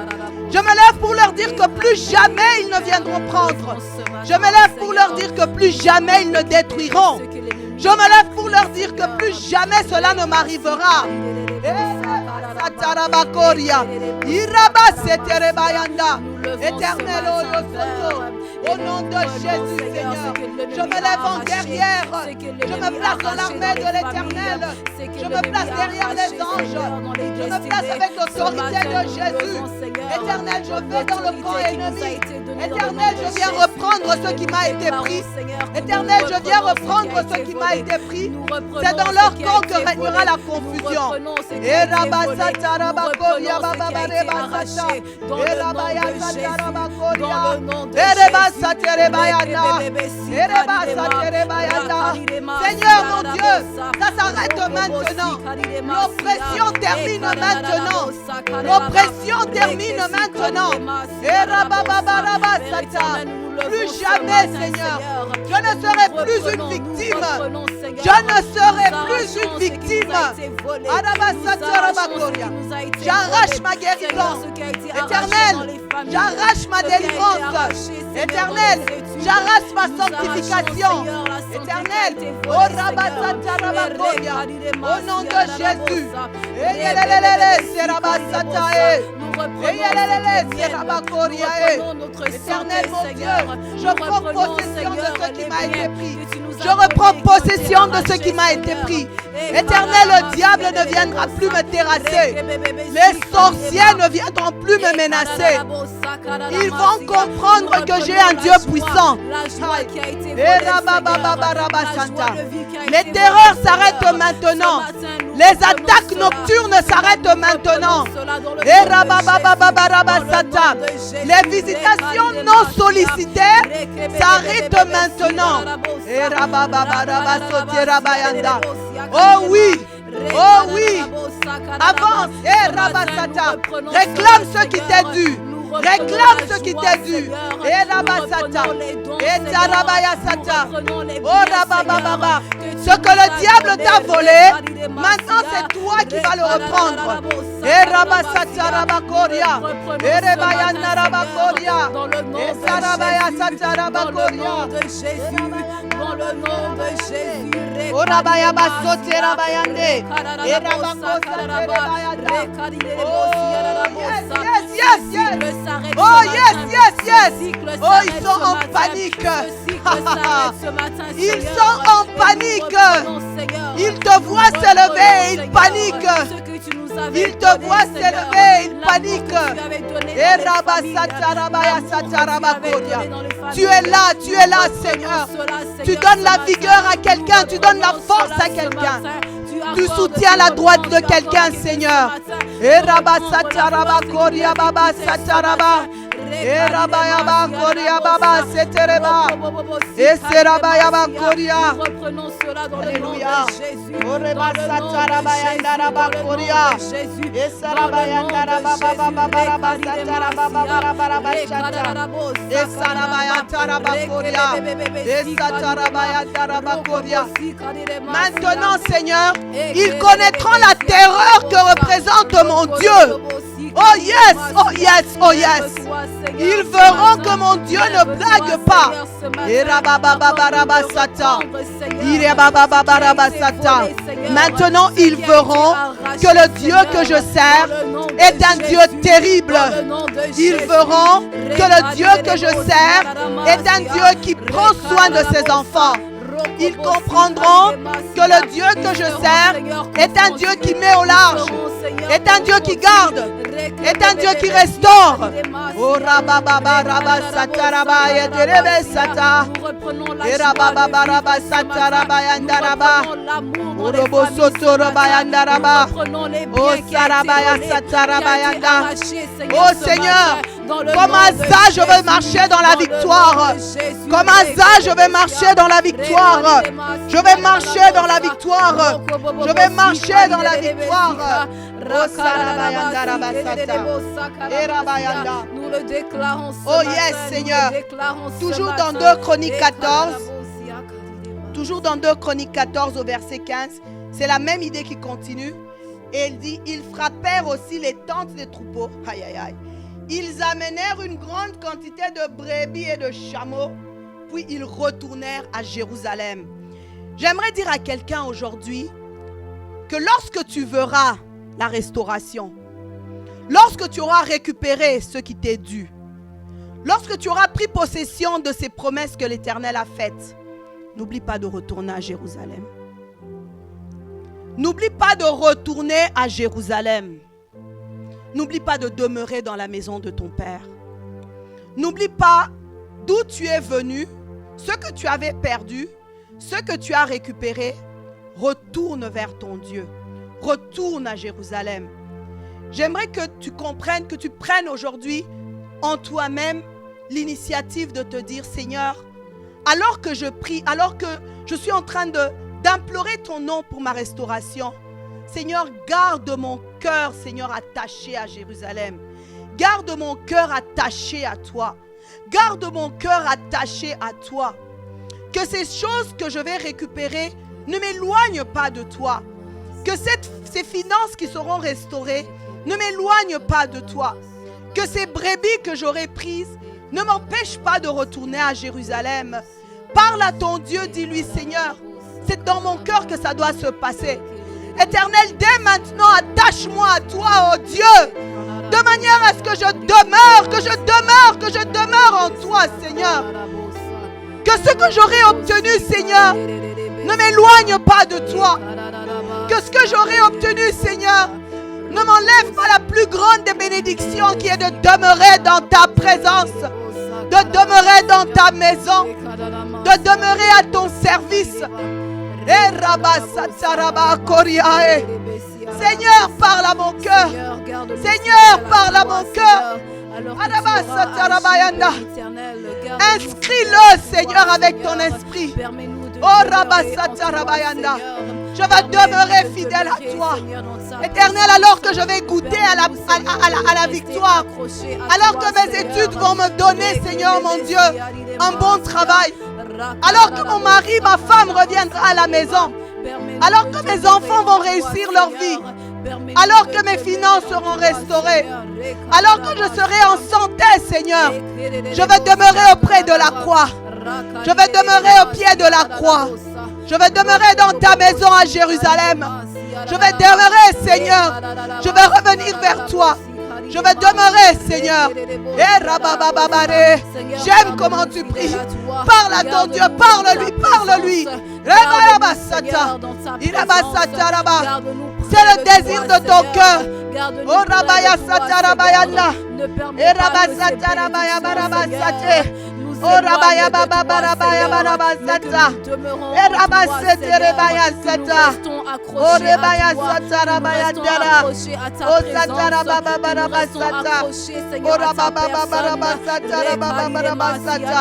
Je me lève pour leur dire que plus jamais ils ne viendront prendre. Je me lève pour leur dire que plus jamais ils ne détruiront. Je me lève pour leur dire que plus jamais cela ne m'arrivera. Éternel, au nom de Jésus, Seigneur, je me lève en guerrière. Je me place dans l'armée de l'Éternel. Je me place derrière les anges. Je me place avec l'autorité de Jésus. Éternel, je vais dans le camp ennemi. Éternel, je viens reprendre ce qui m'a été pris. Éternel, je viens reprendre ce qui m'a été pris. C'est dans leur camp que régnera la confusion. Seigneur mon Dieu, ça s'arrête maintenant. L'oppression termine maintenant. L'oppression termine maintenant. Plus jamais, Seigneur, je ne serai plus une victime. Je ne serai plus une victime. J'arrache ma guérison. Éternel, j'arrache ma délivrance. Éternel, j'arrache ma sanctification. Éternel, au nom de Jésus. Éternel, mon Dieu, je prends possession de ce qui m'a été pris. Je reprends possession de ce qui m'a été pris. Éternel, le diable ne viendra plus me terrasser. Les sorciers ne viendront plus me menacer. Ils vont comprendre que j'ai un Dieu puissant. Les terreurs s'arrêtent maintenant. Les attaques nocturnes s'arrêtent maintenant. Les visitations non sollicitées s'arrêtent maintenant. Oh oui, oh oui. Avance, réclame ce qui t'est dû. Réclame ce qui t'est dû. Ce que le diable t'a volé, maintenant c'est toi qui vas le reprendre. Dans le nom de Jésus. Oh yes. Oh, ils sont en panique. Ils sont en panique. Ils te voient se lever et ils paniquent. Ils te voient s'élever, ils paniquent. Tu es là, Seigneur. Tu donnes la vigueur à quelqu'un, tu donnes la force à quelqu'un. Tu soutiens la droite de quelqu'un, Seigneur. Reprenons cela dans le nom de Jésus. Dans le nom de Jésus. Maintenant, Seigneur, ils connaîtront la terreur que représente mon Dieu. Oh yes, oh yes, oh yes. Ils verront que mon Dieu ne blague pas. Maintenant, ils verront que le Dieu que je sers est un Dieu terrible. Ils verront que le Dieu que je sers est un Dieu qui prend soin de ses enfants. Ils comprendront que le Dieu que je sers est un Dieu qui met au large, est un Dieu qui garde, est un Dieu qui restaure. Oh rababa rabba sataraba yeterebe sata. Rababa rabba sataraba yandaraba. Orobo soto rabba yandaraba. Oh sarabaya sataraba yanda. Oh Seigneur, comme Asa, je veux marcher dans la victoire. Comme Asa, je vais marcher dans la victoire. Je vais marcher dans la victoire. Je vais marcher dans la victoire. Nous le déclarons. Oh yes, Seigneur. Toujours dans 2 Chroniques 14. Toujours dans 2 Chroniques 14 au verset 15. C'est la même idée qui continue. Et il dit, ils frappèrent aussi les tentes des troupeaux. Aïe, aïe, aïe. Ils amenèrent une grande quantité de brebis et de chameaux. Puis ils retournèrent à Jérusalem. J'aimerais dire à quelqu'un aujourd'hui que lorsque tu verras la restauration, lorsque tu auras récupéré ce qui t'est dû, lorsque tu auras pris possession de ces promesses que l'Éternel a faites, n'oublie pas de retourner à Jérusalem. N'oublie pas de retourner à Jérusalem. N'oublie pas de demeurer dans la maison de ton Père. N'oublie pas d'où tu es venu, ce que tu avais perdu, ce que tu as récupéré. Retourne vers ton Dieu. Retourne à Jérusalem. J'aimerais que tu comprennes, que tu prennes aujourd'hui en toi-même l'initiative de te dire, Seigneur, alors que je prie, alors que je suis en train d'implorer ton nom pour ma restauration, Seigneur, garde mon cœur, Seigneur, attaché à Jérusalem. Garde mon cœur attaché à toi. Garde mon cœur attaché à toi. Que ces choses que je vais récupérer ne m'éloignent pas de toi. Que ces finances qui seront restaurées ne m'éloignent pas de toi. Que ces brebis que j'aurai prises ne m'empêchent pas de retourner à Jérusalem. Parle à ton Dieu, dis-lui, Seigneur, c'est dans mon cœur que ça doit se passer. Éternel, dès maintenant, attache-moi à toi, oh Dieu, de manière à ce que je demeure en toi, Seigneur. Que ce que j'aurai obtenu, Seigneur, ne m'éloigne pas de toi. Que ce que j'aurai obtenu, Seigneur, ne m'enlève pas la plus grande des bénédictions qui est de demeurer dans ta présence, de demeurer dans ta maison, de demeurer à ton service. Seigneur, parle à mon cœur. Seigneur, parle à mon cœur. Inscris-le, Seigneur, avec ton esprit. Je vais demeurer fidèle à toi. Éternel, alors que je vais goûter à la victoire, alors que mes études vont me donner, Seigneur mon Dieu, un bon travail, alors que mon mari, ma femme reviendra à la maison, alors que mes enfants vont réussir leur vie, alors que mes finances seront restaurées, alors que je serai en santé, Seigneur, je vais demeurer auprès de la croix. Je vais demeurer au pied de la croix. Je vais demeurer dans ta maison à Jérusalem. Je vais demeurer, Seigneur. Je vais revenir vers toi. Je vais demeurer, Seigneur. J'aime comment tu pries. Parle à ton Dieu, parle-lui, parle-lui. C'est le désir de ton cœur. Oh Rabaya Satarabayana. Et Rabaya Satarabayabarabasaté. Oh Rabaya Baba Barabaya Barabasata. Et Rabasete Rebaya Sata. Oh Rebaya Satarabaya Dara. Oh Satarababa Barabasata. Oh Rababa Barabasata Rababa Barabasata.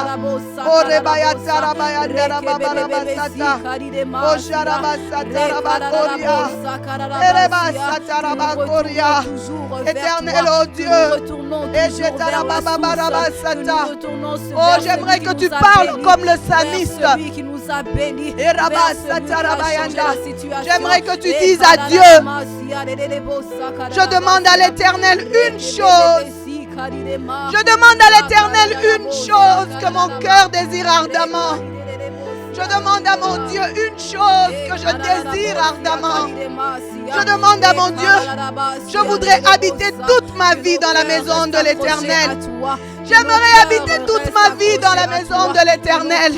Oh Rebaya Tarabaya Dara Barabasata. Oh Sharabasata Rabakoria. Et Rebasata Rabakoria. Éternel, oh Dieu. Et Shetarababa Barabasata. Oh, j'aimerais que tu parles comme le psalmiste. J'aimerais que tu dises à Dieu, Je demande à l'Éternel une chose. Je demande à l'Éternel une chose que mon cœur désire ardemment. Je demande à mon Dieu une chose que je désire ardemment. Je demande à mon Dieu, je voudrais habiter toute ma vie dans la maison de l'Éternel. J'aimerais habiter toute ma vie dans la maison de l'Éternel.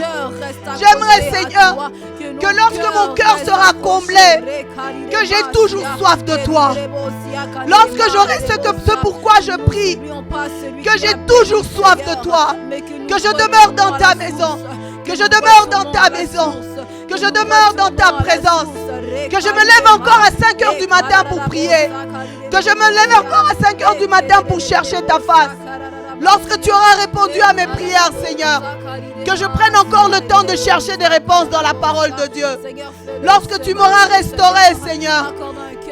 J'aimerais, Seigneur, que lorsque mon cœur sera comblé, que j'ai toujours soif de toi. Lorsque j'aurai ce pourquoi je prie, que j'ai toujours soif de toi. Que je demeure dans ta maison. Que je demeure dans ta maison. Que je demeure dans ta présence. Que je me lève encore à 5 heures du matin pour prier. Que je me lève encore à 5 heures du matin pour chercher ta face. Lorsque tu auras répondu à mes prières, Seigneur, que je prenne encore le temps de chercher des réponses dans la parole de Dieu. Lorsque tu m'auras restauré, Seigneur,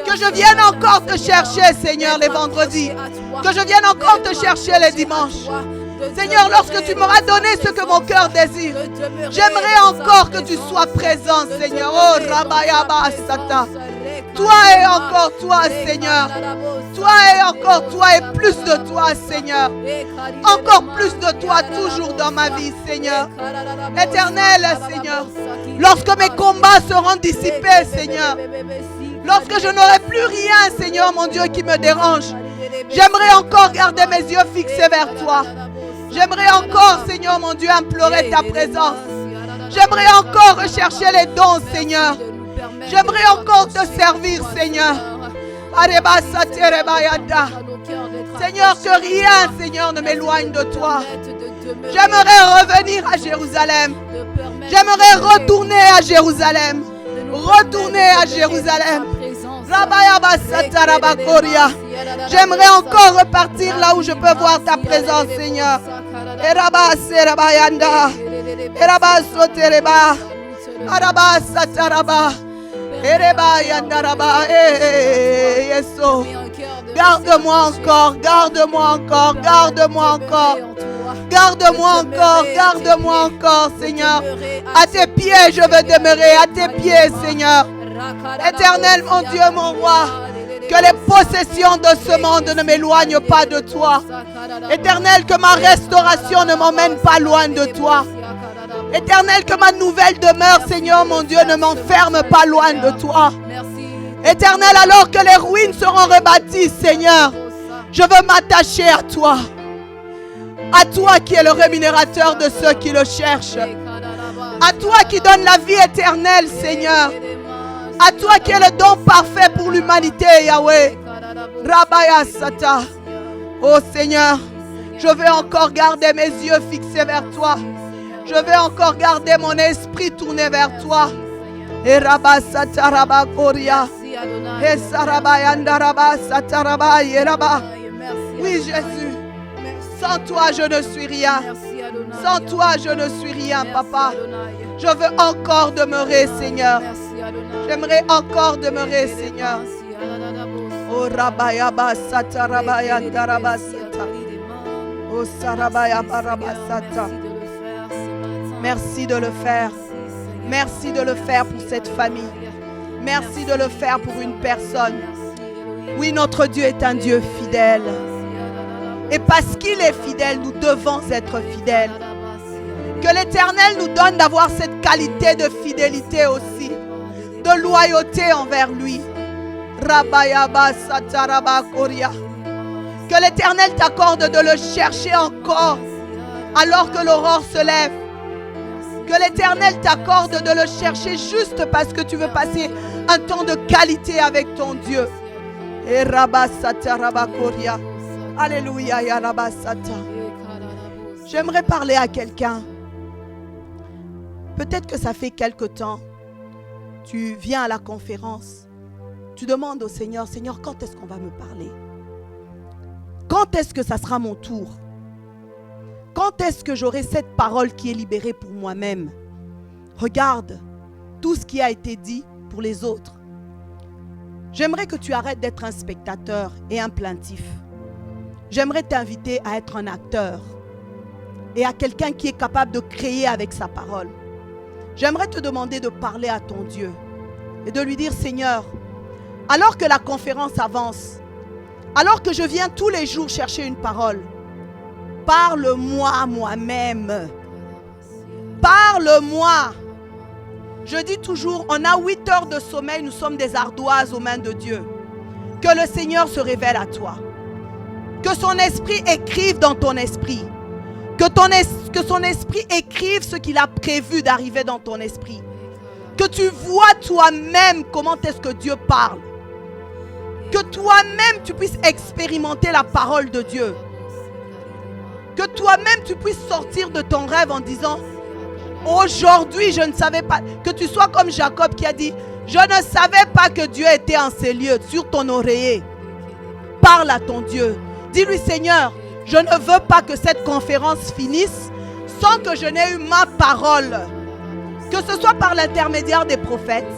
que je vienne encore te chercher, Seigneur, les vendredis. Que je vienne encore te chercher les dimanches. Seigneur, lorsque tu m'auras donné ce que mon cœur désire, j'aimerais encore que tu sois présent, Seigneur. Oh, Rabayaba Sata. Toi et encore toi, Seigneur. Toi et encore toi et plus de toi, Seigneur. Encore plus de toi toujours dans ma vie, Seigneur. Éternel, Seigneur. Lorsque mes combats seront dissipés, Seigneur. Lorsque je n'aurai plus rien, Seigneur, mon Dieu, qui me dérange. J'aimerais encore garder mes yeux fixés vers toi. J'aimerais encore, Seigneur, mon Dieu, implorer ta présence. J'aimerais encore rechercher les dons, Seigneur. J'aimerais encore te servir, Seigneur. Seigneur, que rien, Seigneur, ne m'éloigne de toi. J'aimerais revenir à Jérusalem. J'aimerais retourner à Jérusalem. Retourner à Jérusalem. J'aimerais encore repartir là où je peux voir ta présence, Seigneur. Garde-moi encore, garde-moi encore, garde-moi encore. Garde-moi encore, garde-moi encore, Seigneur. À tes pieds, je veux demeurer, à tes pieds, Seigneur. Éternel, mon Dieu, mon roi, que les possessions de ce monde ne m'éloignent pas de toi. Éternel, que ma restauration ne m'emmène pas loin de toi. Éternel, que ma nouvelle demeure, Seigneur, mon Dieu, ne m'enferme pas loin de toi. Éternel, alors que les ruines seront rebâties, Seigneur, je veux m'attacher à toi. À toi qui es le rémunérateur de ceux qui le cherchent. À toi qui donne la vie éternelle, Seigneur. À toi qui est le don parfait pour l'humanité, Yahweh. Rabaya Sata. Oh Seigneur, je veux encore garder mes yeux fixés vers toi. Je veux encore garder mon esprit tourné vers toi. Et Rabba Sata Rabba Koria. Et Sarabayanda Rabba Sata Rabba Yeraba. Oui, Jésus. Sans toi, je ne suis rien. Sans toi, je ne suis rien, Papa. Je veux encore demeurer, Seigneur. J'aimerais encore demeurer, Seigneur. Oh Rabayaba Sata Rabayanda Rabba Sata. Oh Sarabayaba Rabba Sata. Merci de le faire. Merci de le faire pour cette famille. Merci de le faire pour une personne. Oui, notre Dieu est un Dieu fidèle. Et parce qu'il est fidèle, nous devons être fidèles. Que l'Éternel nous donne d'avoir cette qualité de fidélité aussi. De loyauté envers lui. Rabayaba Sataraba Koria. Que l'Éternel t'accorde de le chercher encore alors que l'aurore se lève. Que l'Éternel t'accorde de le chercher juste parce que tu veux passer un temps de qualité avec ton Dieu. Et Rabasatarabakoria. Alléluia, ya Rabasata. J'aimerais parler à quelqu'un. Peut-être que ça fait quelque temps. Tu viens à la conférence. Tu demandes au Seigneur, Seigneur, quand est-ce qu'on va me parler? Quand est-ce que ça sera mon tour? Quand est-ce que j'aurai cette parole qui est libérée pour moi-même? Regarde tout ce qui a été dit pour les autres. J'aimerais que tu arrêtes d'être un spectateur et un plaintif. J'aimerais t'inviter à être un acteur et à quelqu'un qui est capable de créer avec sa parole. J'aimerais te demander de parler à ton Dieu et de lui dire, Seigneur, alors que la conférence avance, alors que je viens tous les jours chercher une parole, parle-moi à moi-même. Parle-moi. Je dis toujours, on a 8 heures de sommeil, nous sommes des ardoises aux mains de Dieu. Que le Seigneur se révèle à toi. Que son esprit écrive dans ton esprit. Que son esprit écrive ce qu'il a prévu d'arriver dans ton esprit. Que tu vois toi-même comment est-ce que Dieu parle. Que toi-même tu puisses expérimenter la parole de Dieu. Que toi-même tu puisses sortir de ton rêve en disant, aujourd'hui je ne savais pas. Que tu sois comme Jacob qui a dit, je ne savais pas que Dieu était en ces lieux, sur ton oreiller. Parle à ton Dieu. Dis-lui, Seigneur, je ne veux pas que cette conférence finisse sans que je n'ai eu ma parole. Que ce soit par l'intermédiaire des prophètes,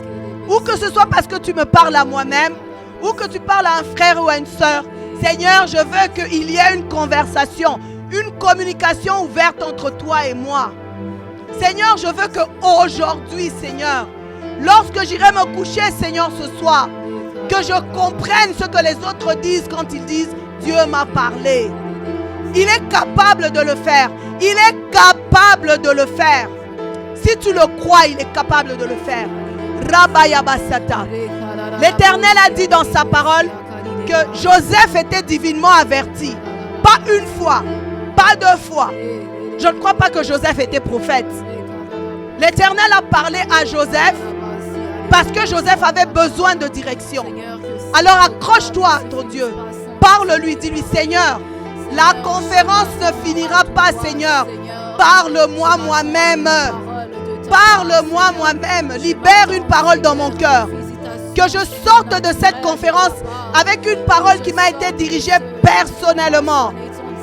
ou que ce soit parce que tu me parles à moi-même, ou que tu parles à un frère ou à une sœur. Seigneur, je veux qu'il y ait une conversation, une communication ouverte entre toi et moi. Seigneur, je veux qu'aujourd'hui, Seigneur, lorsque j'irai me coucher, Seigneur, ce soir, que je comprenne ce que les autres disent quand ils disent « Dieu m'a parlé ». Il est capable de le faire. Il est capable de le faire. Si tu le crois, il est capable de le faire. Rabayabasata. L'Éternel a dit dans sa parole que Joseph était divinement averti. Pas une fois, pas 2 fois. Je ne crois pas que Joseph était prophète. L'Éternel a parlé à Joseph parce que Joseph avait besoin de direction. Alors accroche-toi à ton Dieu. Parle-lui, dis-lui, Seigneur, la conférence ne finira pas, Seigneur. Parle-moi moi-même. Parle-moi moi-même. Libère une parole dans mon cœur. Que je sorte de cette conférence avec une parole qui m'a été dirigée personnellement.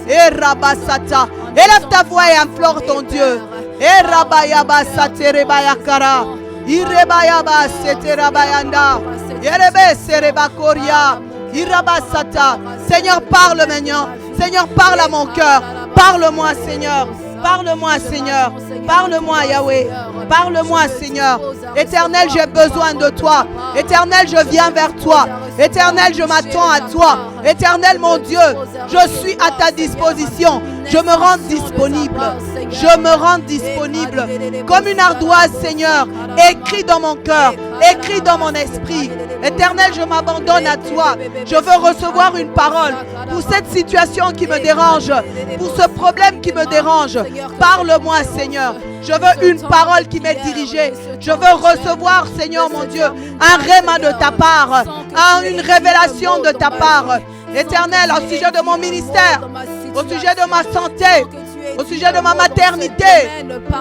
Et Rabasata. Élève ta voix et implore ton Dieu. Et Rabayabasate Rebayakara. Irebayaba Seterabayanda. Yerebe Serebakoria. Irabasata. Seigneur, parle maintenant. Seigneur, parle à mon cœur. Parle-moi, Seigneur. Parle-moi, Seigneur. Parle-moi, Yahweh. Parle-moi, Seigneur. Éternel, j'ai besoin de toi. Éternel, je viens vers toi. Éternel, je m'attends à toi. Éternel, mon Dieu, je suis à ta disposition. Je me rends disponible. Je me rends disponible. Comme une ardoise, Seigneur. Écris dans mon cœur. Écris dans mon esprit. Éternel, je m'abandonne à toi. Je veux recevoir une parole pour cette situation qui me dérange. Pour ce problème qui me dérange. Parle-moi, Seigneur. Je veux une parole qui m'est dirigée. Je veux recevoir, Seigneur mon Dieu, un réma de ta part, une révélation de ta part. Éternel, au sujet de mon ministère, au sujet de ma santé, au sujet de ma maternité,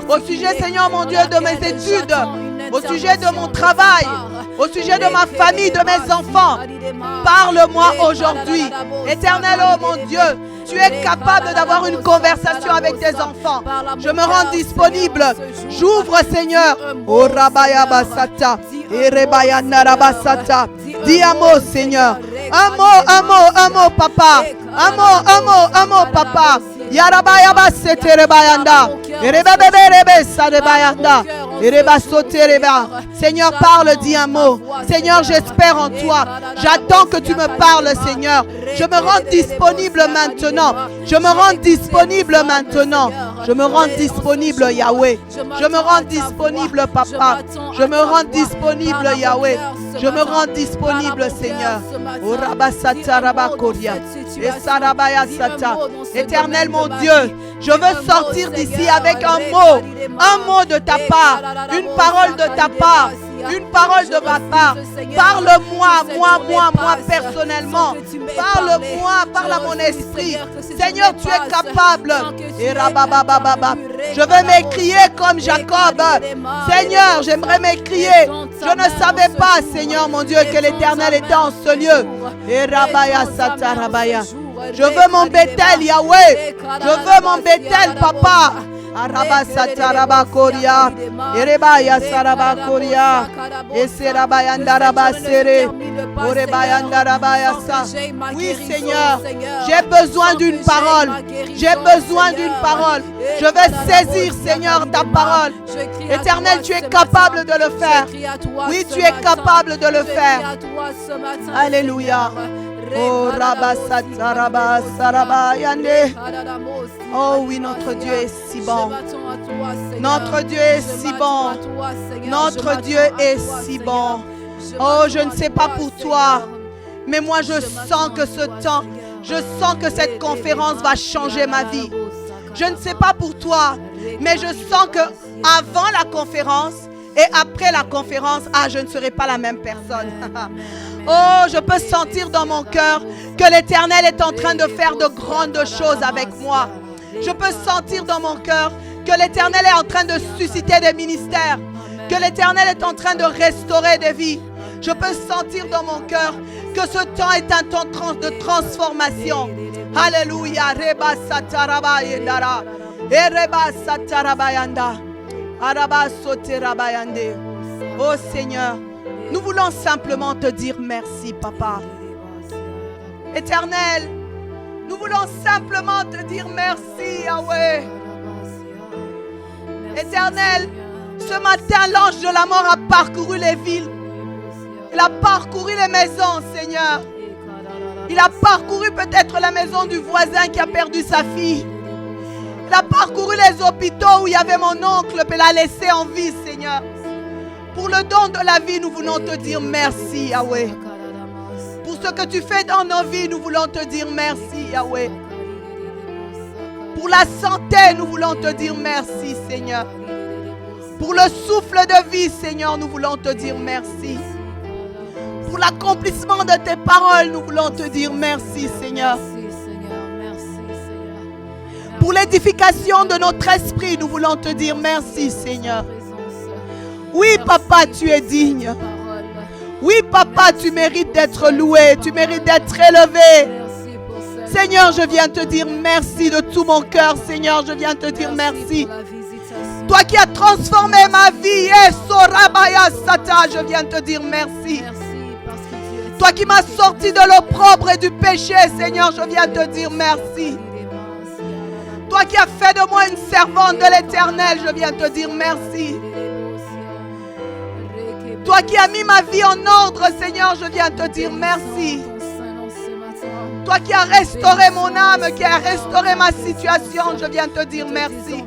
au sujet, Seigneur mon Dieu, de mes études, au sujet de mon travail, au sujet de ma famille, de mes enfants. Parle-moi aujourd'hui. Éternel, oh mon Dieu, tu es capable d'avoir une conversation avec tes enfants. Je me rends disponible. J'ouvre, Seigneur. Oh Rabaya Basata. Erebaya Narabasata. Dis un mot, Seigneur. Un mot, papa. Un mot, papa. Yarabaya Basete Rebayanda. Erebebebe Sarebayanda. Seigneur, parle, dis un mot. Seigneur, j'espère en toi. J'attends que tu me parles, Seigneur. Je me rends disponible maintenant. Je me rends disponible maintenant. Je me rends disponible, Yahweh. Je me rends disponible, Papa. Je me rends disponible, Yahweh. Je me rends disponible, Seigneur. Éternel, mon Dieu, je veux sortir d'ici avec un mot de ta part, une parole de ta part, une parole de ma part. Parle-moi, moi personnellement. Parle-moi, parle à mon esprit. Seigneur, tu es capable. Je veux m'écrier comme Jacob. Seigneur, j'aimerais m'écrier. Je ne savais pas, Seigneur mon Dieu, que l'Éternel était en ce lieu. Je veux mon Bethel, Yahweh. Je veux mon Bethel, Papa. Arabasatarabakoria, Erebaya Sarabakoria, Eserabayandarabasere, Orebayandarabasa. Oui, Seigneur, j'ai besoin d'une parole. J'ai besoin d'une parole. Je veux saisir, Seigneur, ta parole. Éternel, tu es capable de le faire. Oui, tu es capable de le faire. Alléluia. Oh, Rabasataraба, Sarabayande. Oh oui, notre Dieu est si bon. Notre Dieu est si bon. Notre Dieu est si bon. Oh, je ne sais pas pour toi, mais moi je sens que ce temps, je sens que cette conférence va changer ma vie. Je ne sais pas pour toi, mais je sens que avant la conférence et après la conférence, je ne serai pas la même personne. Oh, je peux sentir dans mon cœur que l'Éternel est en train de faire de grandes choses avec moi. Je peux sentir dans mon cœur que l'Éternel est en train de susciter des ministères, que l'Éternel est en train de restaurer des vies. Je peux sentir dans mon cœur que ce temps est un temps de transformation. Alléluia. Reba satarabayandara. Ereba satarabayanda. Araba soterabayande. Oh Seigneur, nous voulons simplement te dire merci, Papa. Éternel, nous voulons simplement te dire merci, Yahweh. Éternel, ce matin, l'ange de la mort a parcouru les villes. Il a parcouru les maisons, Seigneur. Il a parcouru peut-être la maison du voisin qui a perdu sa fille. Il a parcouru les hôpitaux où il y avait mon oncle et l'a laissé en vie, Seigneur. Pour le don de la vie, nous voulons te dire merci, Yahweh. Pour ce que tu fais dans nos vies, nous voulons te dire merci, Yahweh. Pour la santé, nous voulons te dire merci, Seigneur. Pour le souffle de vie, Seigneur, nous voulons te dire merci. Pour l'accomplissement de tes paroles, nous voulons te dire merci, Seigneur. Pour l'édification de notre esprit, nous voulons te dire merci, Seigneur. Oui, Papa, tu es digne. Oui, Papa, tu mérites d'être loué, tu mérites d'être élevé. Seigneur, je viens te dire merci de tout mon cœur, Seigneur, je viens te dire merci. Toi qui as transformé ma vie, je viens te dire merci. Toi qui m'as sorti de l'opprobre et du péché, Seigneur, je viens te dire merci. Toi qui as fait de moi une servante de l'Éternel, je viens te dire merci. Toi qui as mis ma vie en ordre, Seigneur, je viens te dire merci. Toi qui as restauré mon âme, qui as restauré ma situation, je viens te dire merci.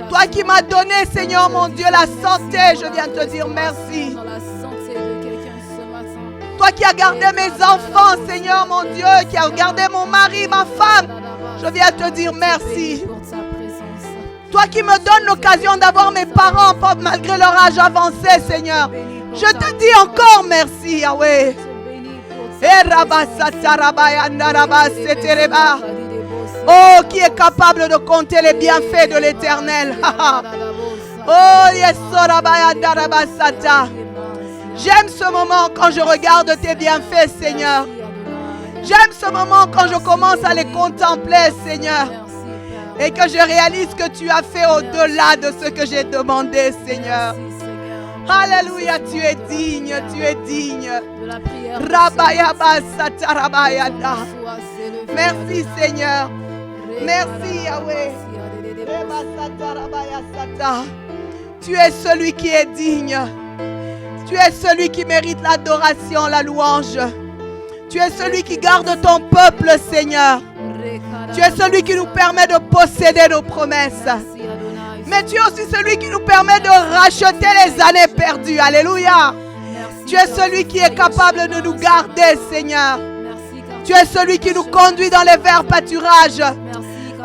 Toi qui m'as donné, Seigneur mon Dieu, la santé, je viens te dire merci. Toi qui as gardé mes enfants, Seigneur mon Dieu, qui as gardé mon mari, ma femme, je viens te dire merci. Toi qui me donnes l'occasion d'avoir mes parents malgré leur âge avancé, Seigneur, je te dis encore merci, Yahweh. Oh, qui est capable de compter les bienfaits de l'Éternel. Oh, j'aime ce moment quand je regarde tes bienfaits, Seigneur. J'aime ce moment quand je commence à les contempler, Seigneur. Et que je réalise que tu as fait au-delà de ce que j'ai demandé, Seigneur. Alléluia, tu es digne, tu es digne. Merci, Seigneur. Merci, Yahweh. Tu es celui qui est digne. Tu es celui qui mérite l'adoration, la louange. Tu es celui qui garde ton peuple, Seigneur. Tu es celui qui nous permet de posséder nos promesses. Mais tu es aussi celui qui nous permet de racheter les années perdues. Alléluia. Tu es celui qui est capable de nous garder, Seigneur. Tu es celui qui nous conduit dans les verts pâturages.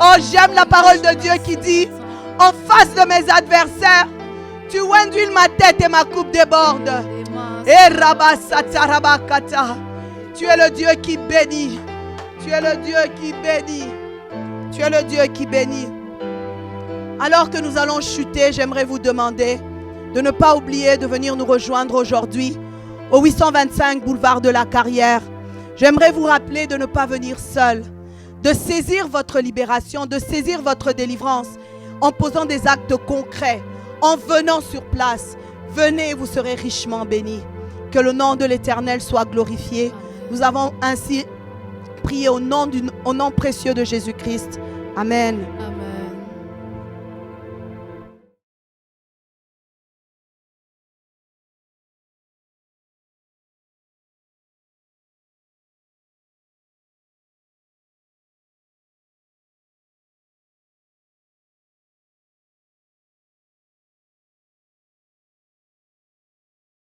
Oh, j'aime la parole de Dieu qui dit, en face de mes adversaires, tu ondules ma tête et ma coupe déborde. Et Rabasatarabakata. Tu es le Dieu qui bénit. Tu es le Dieu qui bénit. Tu es le Dieu qui bénit. Alors que nous allons chuter, j'aimerais vous demander de ne pas oublier de venir nous rejoindre aujourd'hui au 825 boulevard de la Carrière. J'aimerais vous rappeler de ne pas venir seul, de saisir votre libération, de saisir votre délivrance. en posant des actes concrets, en venant sur place. Venez, vous serez richement bénis. Que le nom de l'Éternel soit glorifié. Nous avons ainsi prié au nom précieux de Jésus-Christ. Amen.